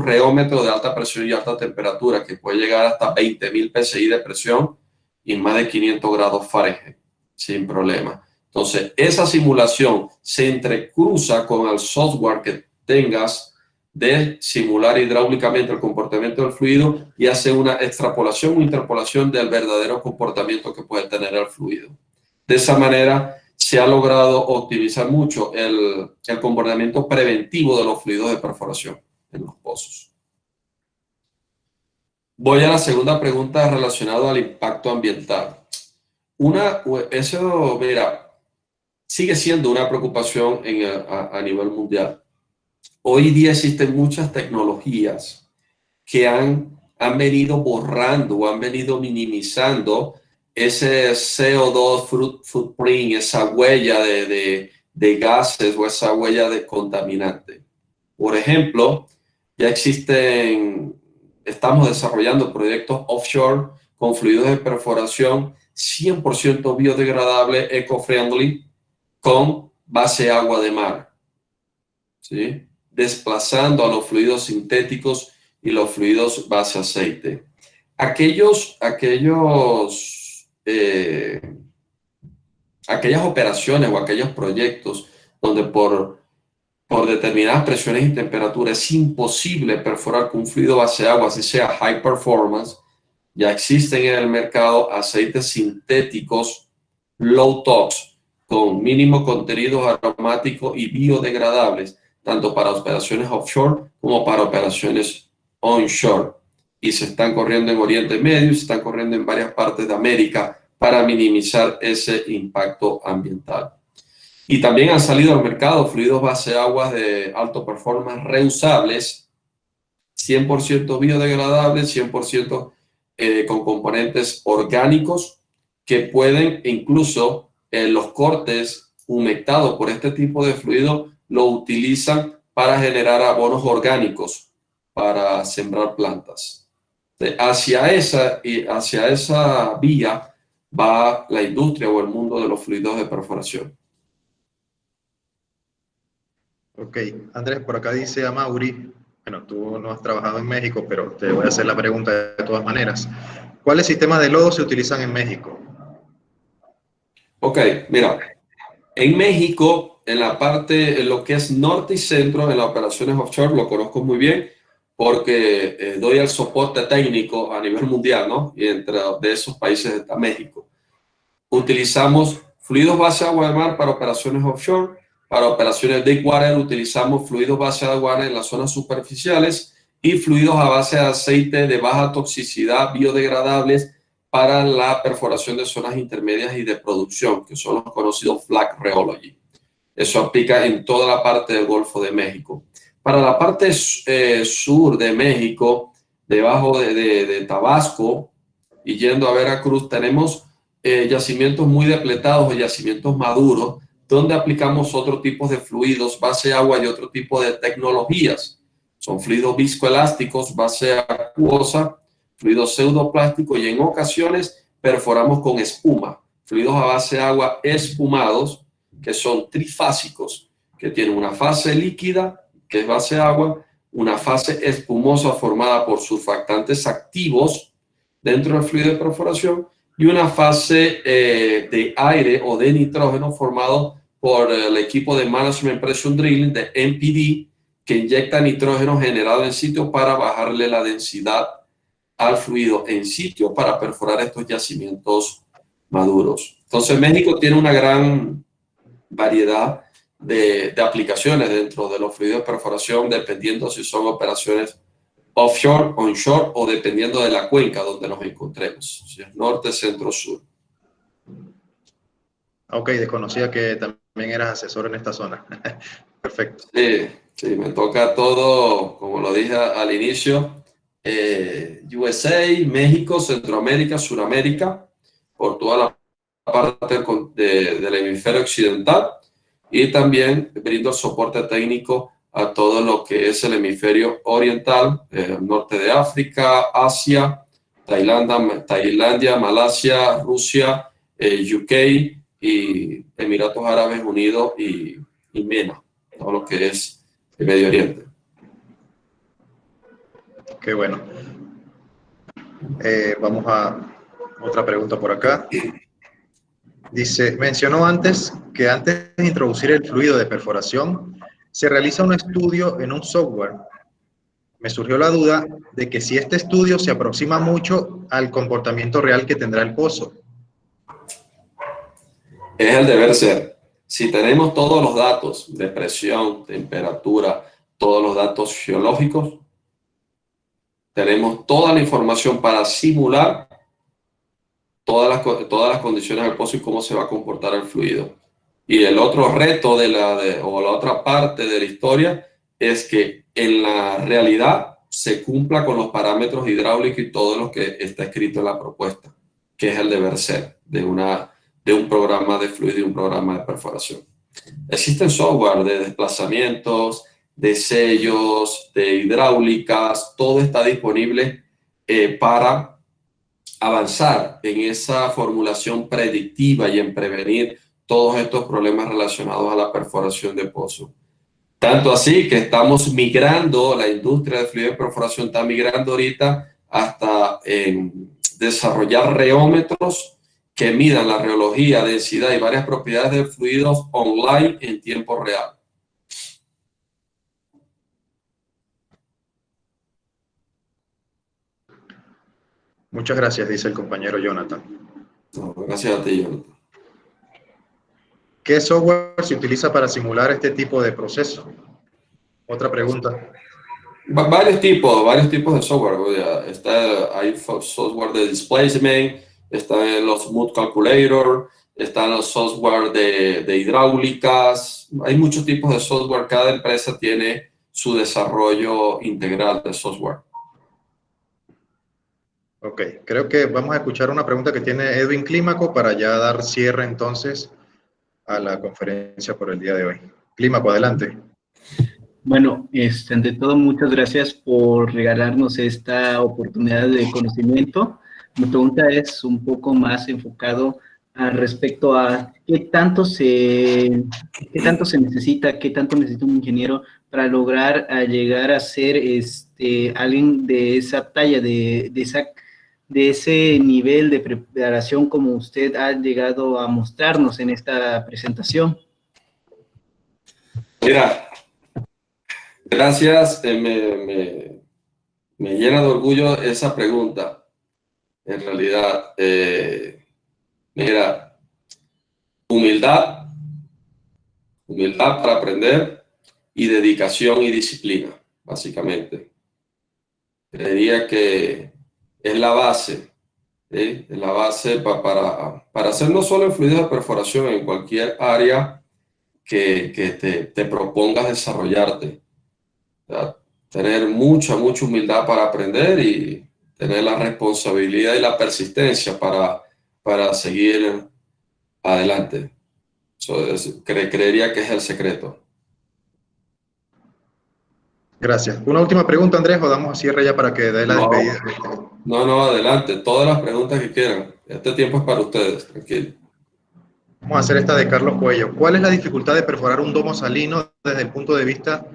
reómetro de alta presión y alta temperatura que puede llegar hasta 20.000 psi de presión y más de 500 grados Fahrenheit, sin problema. Entonces, esa simulación se entrecruza con el software que tengas de simular hidráulicamente el comportamiento del fluido y hace una extrapolación o interpolación del verdadero comportamiento que puede tener el fluido. De esa manera, se ha logrado optimizar mucho el comportamiento preventivo de los fluidos de perforación en los pozos. Voy a la segunda pregunta relacionada al impacto ambiental. Eso, mira, sigue siendo una preocupación a nivel mundial. Hoy día existen muchas tecnologías que han venido borrando o han venido minimizando ese CO2 footprint, esa huella de gases o esa huella de contaminante. Por ejemplo, ya estamos desarrollando proyectos offshore con fluidos de perforación 100% biodegradable, eco-friendly, con base agua de mar, ¿sí? Desplazando a los fluidos sintéticos y los fluidos base aceite. Aquellas operaciones o aquellos proyectos donde por determinadas presiones y temperaturas es imposible perforar con un fluido base agua, así sea high performance, ya existen en el mercado aceites sintéticos low tox con mínimo contenidos aromáticos y biodegradables, tanto para operaciones offshore como para operaciones onshore. Y se están corriendo en Oriente Medio y se están corriendo en varias partes de América para minimizar ese impacto ambiental. Y también han salido al mercado fluidos base aguas de alto performance reusables, 100% biodegradables, 100% con componentes orgánicos que pueden incluso los cortes humectados por este tipo de fluido lo utilizan para generar abonos orgánicos para sembrar plantas. Hacia esa vía va la industria o el mundo de los fluidos de perforación. Ok, Andrés, por acá dice Amaury, bueno, tú no has trabajado en México, pero te voy a hacer la pregunta de todas maneras. ¿Cuáles sistemas de lodo se utilizan en México? Ok, mira, en México, en lo que es norte y centro, en las operaciones offshore, lo conozco muy bien porque doy el soporte técnico a nivel mundial, ¿no? Y entre de esos países está México. Utilizamos fluidos base agua de mar para operaciones offshore. Para operaciones deep water utilizamos fluidos base de agua en las zonas superficiales y fluidos a base de aceite de baja toxicidad biodegradables para la perforación de zonas intermedias y de producción, que son los conocidos flag rheology. Eso aplica en toda la parte del Golfo de México. Para la parte sur de México, debajo de Tabasco y yendo a Veracruz, tenemos yacimientos muy depletados o yacimientos maduros, donde aplicamos otro tipo de fluidos, base agua y otro tipo de tecnologías. Son fluidos viscoelásticos, base acuosa, fluidos pseudoplásticos y en ocasiones perforamos con espuma. Fluidos a base agua espumados, que son trifásicos, que tienen una fase líquida, que es base agua, una fase espumosa formada por surfactantes activos dentro del fluido de perforación y una fase de aire o de nitrógeno formado por el equipo de Management Pressure Drilling de MPD, que inyecta nitrógeno generado en sitio para bajarle la densidad al fluido en sitio para perforar estos yacimientos maduros. Entonces México tiene una gran variedad de aplicaciones dentro de los fluidos de perforación, dependiendo si son operaciones offshore, onshore o dependiendo de la cuenca donde nos encontremos, si es norte, centro, sur. Ok, desconocía que también eras asesor en esta zona. Perfecto. Sí, me toca todo, como lo dije al inicio, USA, México, Centroamérica, Suramérica, por toda la parte del hemisferio occidental, y también brindo soporte técnico a todo lo que es el hemisferio oriental, norte de África, Asia, Tailandia, Malasia, Rusia, UK y Emiratos Árabes Unidos y MENA, todo lo que es el Medio Oriente. Qué bueno. Vamos a otra pregunta por acá. Dice, mencionó antes que antes de introducir el fluido de perforación, se realiza un estudio en un software. Me surgió la duda de que si este estudio se aproxima mucho al comportamiento real que tendrá el pozo. Es el deber ser. Si tenemos todos los datos de presión, temperatura, todos los datos geológicos, tenemos toda la información para simular todas las condiciones del pozo y cómo se va a comportar el fluido. Y el otro reto o la otra parte de la historia es que en la realidad se cumpla con los parámetros hidráulicos y todo lo que está escrito en la propuesta. que es el deber ser de un programa de fluido y un programa de perforación. Existen software de desplazamientos, de sellos, de hidráulicas, todo está disponible para avanzar en esa formulación predictiva y en prevenir todos estos problemas relacionados a la perforación de pozo. Tanto así que estamos migrando, la industria de fluido de perforación está migrando ahorita hasta desarrollar reómetros que midan la reología, densidad y varias propiedades de fluidos online en tiempo real. Muchas gracias, dice el compañero Jonathan. No, gracias a ti, Jonathan. ¿Qué software se utiliza para simular este tipo de proceso? Otra pregunta. Varios tipos de software. Hay software de displacement, están los mood calculator, están los software de hidráulicas. Hay muchos tipos de software. Cada empresa tiene su desarrollo integral de software. Ok, creo que vamos a escuchar una pregunta que tiene Edwin Clímaco para ya dar cierre entonces a la conferencia por el día de hoy. Clímaco, adelante. Bueno, ante todo, muchas gracias por regalarnos esta oportunidad de conocimiento. Mi pregunta es un poco más enfocado respecto a qué tanto se necesita, qué tanto necesita un ingeniero para lograr llegar a ser alguien de esa talla, de ese nivel de preparación como usted ha llegado a mostrarnos en esta presentación. Mira, gracias, me llena de orgullo esa pregunta. En realidad, mira, humildad para aprender y dedicación y disciplina, básicamente. Creería que es la base, ¿sí? Es la base para hacer no solo en fluidos de perforación, en cualquier área que te propongas desarrollarte. O sea, tener mucha humildad para aprender y tener la responsabilidad y la persistencia para seguir adelante. Creería que es el secreto. Gracias. Una última pregunta, Andrés, o damos a cierre ya para que dé la despedida. No, adelante. Todas las preguntas que quieran. Este tiempo es para ustedes, tranquilo. Vamos a hacer esta de Carlos Cuello. ¿Cuál es la dificultad de perforar un domo salino desde el punto de vista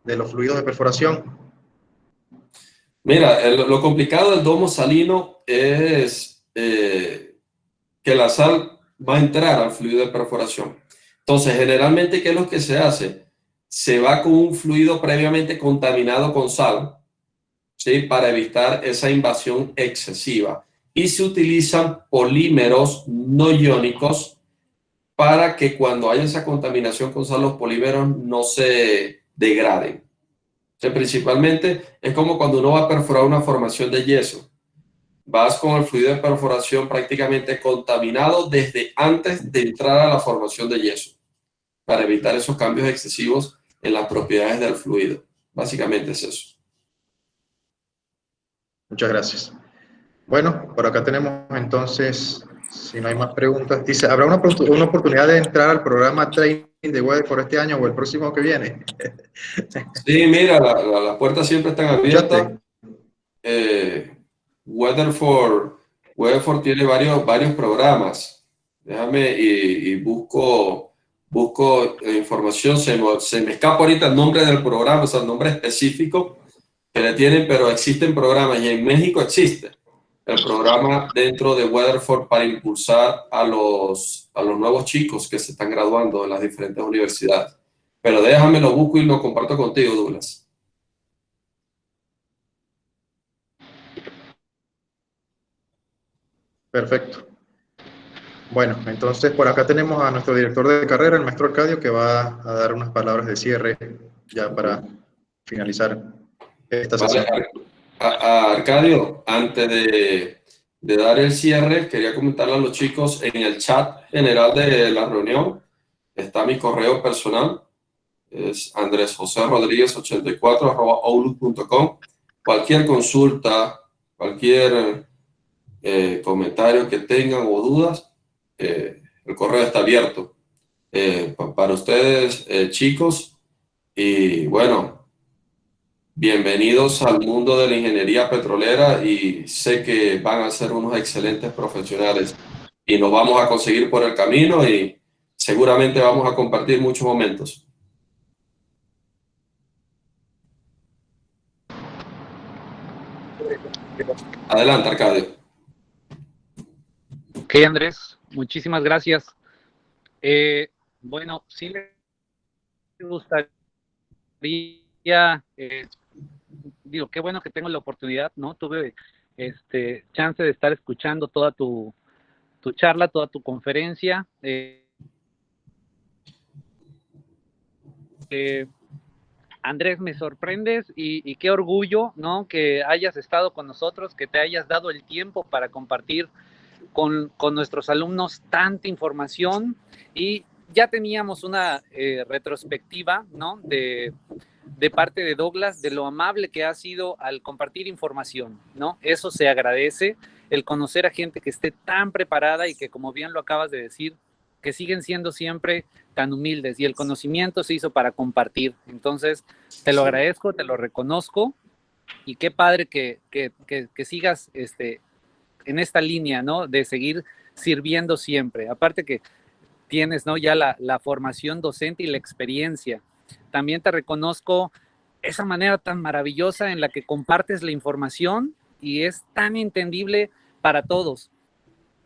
de los fluidos de perforación? Mira, lo complicado del domo salino es que la sal va a entrar al fluido de perforación. Entonces, generalmente, ¿qué es lo que se hace? Se va con un fluido previamente contaminado con sal, ¿sí? Para evitar esa invasión excesiva. Y se utilizan polímeros no iónicos para que cuando haya esa contaminación con sal, los polímeros no se degraden. O sea, principalmente es como cuando uno va a perforar una formación de yeso. Vas con el fluido de perforación prácticamente contaminado desde antes de entrar a la formación de yeso, para evitar esos cambios excesivos en las propiedades del fluido. Básicamente es eso. Muchas gracias. Bueno, por acá tenemos entonces, si no hay más preguntas, dice, ¿habrá una oportunidad de entrar al programa Training de Weatherford este año o el próximo que viene? Sí, mira, las puertas siempre están abiertas. Weatherford tiene varios programas. Déjame y busco información. Se me escapa ahorita el nombre del programa, o sea, el nombre específico que le tienen, pero existen programas y en México existe el programa dentro de Weatherford para impulsar a los nuevos chicos que se están graduando en las diferentes universidades. Pero déjame, lo busco y lo comparto contigo, Douglas. Perfecto. Bueno, entonces por acá tenemos a nuestro director de carrera, el maestro Arcadio, que va a dar unas palabras de cierre ya para finalizar esta sesión. Arcadio, antes de dar el cierre, quería comentarle a los chicos en el chat general de la reunión. Está mi correo personal, es andresjoserodriguez84@outlook.com. Cualquier consulta, cualquier comentarios que tengan o dudas, el correo está abierto para ustedes, chicos. Y bueno, bienvenidos al mundo de la ingeniería petrolera, y sé que van a ser unos excelentes profesionales y nos vamos a conseguir por el camino, y seguramente vamos a compartir muchos momentos. Adelante, Arcadio. Ok, Andrés, muchísimas gracias. Bueno, sí le gustaría, digo, qué bueno que tengo la oportunidad, ¿no? Tuve chance de estar escuchando toda tu charla, toda tu conferencia. Andrés, me sorprendes y qué orgullo, ¿no? Que hayas estado con nosotros, que te hayas dado el tiempo para compartir con nuestros alumnos tanta información. Y ya teníamos una retrospectiva, ¿no? De parte de Douglas, de lo amable que ha sido al compartir información, ¿no? Eso se agradece, el conocer a gente que esté tan preparada y que, como bien lo acabas de decir, que siguen siendo siempre tan humildes, y el conocimiento se hizo para compartir. Entonces, te lo agradezco, te lo reconozco, y qué padre que sigas en esta línea, ¿no? De seguir sirviendo siempre. Aparte que tienes, ¿no? Ya la formación docente y la experiencia. También te reconozco esa manera tan maravillosa en la que compartes la información y es tan entendible para todos.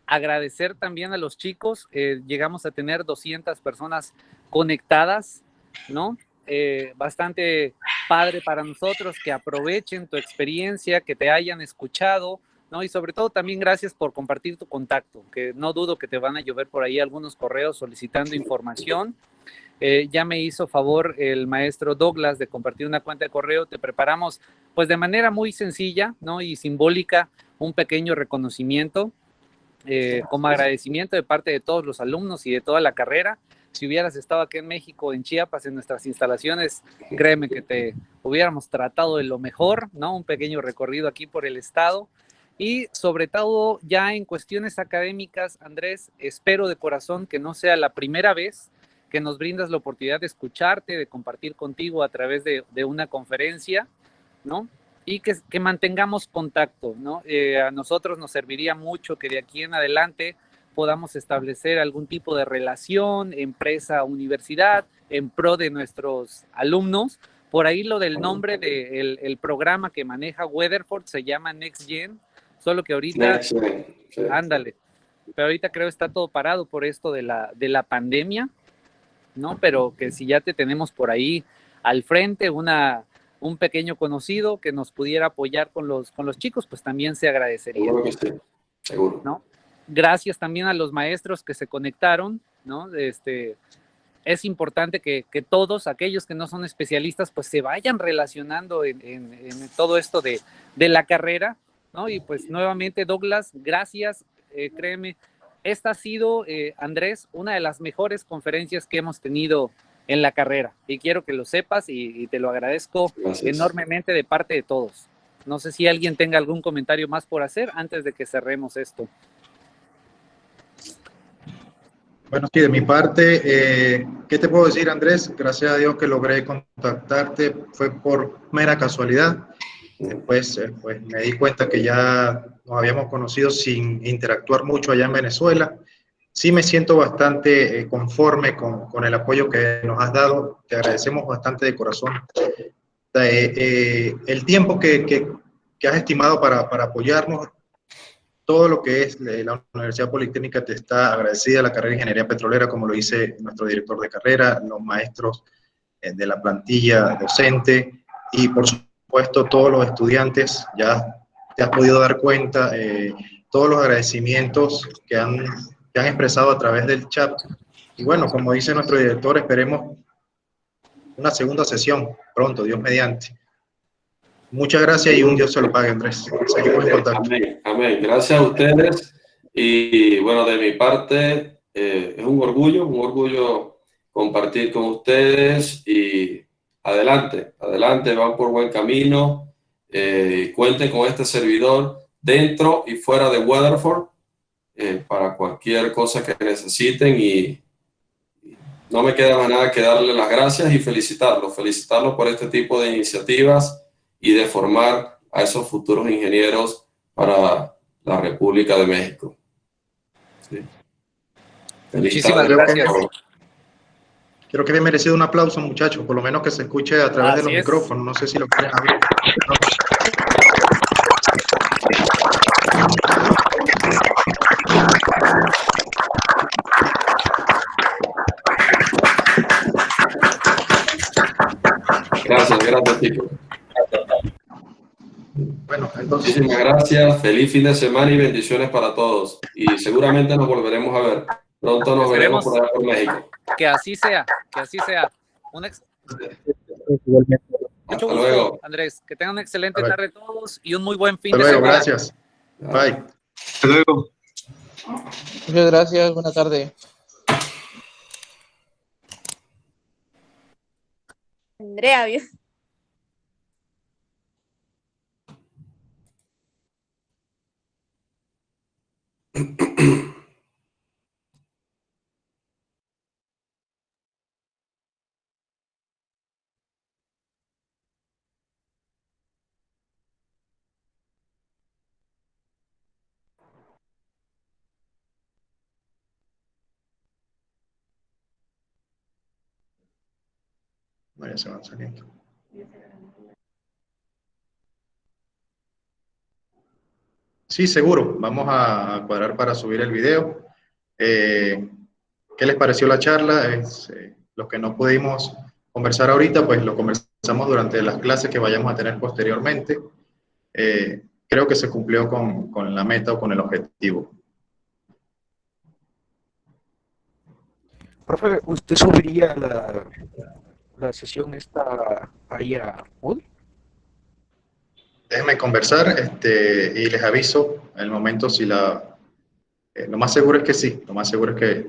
Agradecer también a los chicos, llegamos a tener 200 personas conectadas, ¿no? Bastante padre para nosotros, que aprovechen tu experiencia, que te hayan escuchado, ¿no? Y sobre todo también gracias por compartir tu contacto, que no dudo que te van a llover por ahí algunos correos solicitando información. Ya me hizo favor el maestro Douglas de compartir una cuenta de correo. Te preparamos, pues de manera muy sencilla, ¿no? Y simbólica, un pequeño reconocimiento como agradecimiento de parte de todos los alumnos y de toda la carrera. Si hubieras estado aquí en México, en Chiapas, en nuestras instalaciones, créeme que te hubiéramos tratado de lo mejor, ¿no? Un pequeño recorrido aquí por el estado. Y sobre todo ya en cuestiones académicas, Andrés, espero de corazón que no sea la primera vez que nos brindas la oportunidad de escucharte, de compartir contigo a través de una conferencia, ¿no? Y que mantengamos contacto, ¿no? A nosotros nos serviría mucho que de aquí en adelante podamos establecer algún tipo de relación, empresa-universidad, en pro de nuestros alumnos. Por ahí lo del nombre del programa que maneja Weatherford se llama NextGen, solo que ahorita, ándale, pero ahorita creo está todo parado por esto de la pandemia, ¿no? Pero que si ya te tenemos por ahí al frente un pequeño conocido que nos pudiera apoyar con los chicos, pues también se agradecería. Seguro que sí, seguro. ¿No? Gracias también a los maestros que se conectaron, ¿no? Es importante que todos aquellos que no son especialistas, pues se vayan relacionando en todo esto de la carrera, ¿no? Y pues nuevamente, Douglas, gracias, créeme, esta ha sido, Andrés, una de las mejores conferencias que hemos tenido en la carrera, y quiero que lo sepas y te lo agradezco enormemente de parte de todos. No sé si alguien tenga algún comentario más por hacer antes de que cerremos esto. Bueno, sí, de mi parte, ¿qué te puedo decir, Andrés? Gracias a Dios que logré contactarte, fue por mera casualidad. Después pues me di cuenta que ya nos habíamos conocido sin interactuar mucho allá en Venezuela. Sí me siento bastante conforme con el apoyo que nos has dado, te agradecemos bastante de corazón. El tiempo que has estimado para apoyarnos, todo lo que es la Universidad Politécnica te está agradecida, la carrera de Ingeniería Petrolera, como lo dice nuestro director de carrera, los maestros de la plantilla docente y por supuesto todos los estudiantes. Ya te has podido dar cuenta todos los agradecimientos que han expresado a través del chat. Y bueno, como dice nuestro director, esperemos una segunda sesión pronto, Dios mediante. Muchas gracias y un Dios se lo pague, Andrés. Seguimos en contacto. Amén, amén. Gracias a ustedes. Y bueno, de mi parte, es un orgullo compartir con ustedes. Y adelante, van por buen camino. Cuenten con este servidor dentro y fuera de Weatherford para cualquier cosa que necesiten, y no me queda más nada que darle las gracias y felicitarlos por este tipo de iniciativas y de formar a esos futuros ingenieros para la República de México. Sí. Muchísimas gracias. Creo que bien merecido un aplauso, muchachos, por lo menos que se escuche a través de los micrófonos. No sé si lo quieren abrir. Gracias, chicos. Bueno, entonces... Muchísimas gracias, feliz fin de semana y bendiciones para todos. Y seguramente nos volveremos a ver. Pronto nos veremos por allá por México. Que así sea, que así sea. Mucho gusto, luego. Andrés. Que tengan una excelente tarde todos y un muy buen fin de semana. Gracias. Bye. Hasta luego. Muchas gracias, buena tarde. Andrea, bien. Vaya, se van saliendo. Sí, seguro. Vamos a cuadrar para subir el video. ¿Qué les pareció la charla? Lo que no pudimos conversar ahorita, pues lo conversamos durante las clases que vayamos a tener posteriormente. Creo que se cumplió con la meta o con el objetivo. Profe, ¿usted subiría la sesión esta ahí a Moodle? Déjenme conversar y les aviso en el momento si lo más seguro es que sí, lo más seguro es que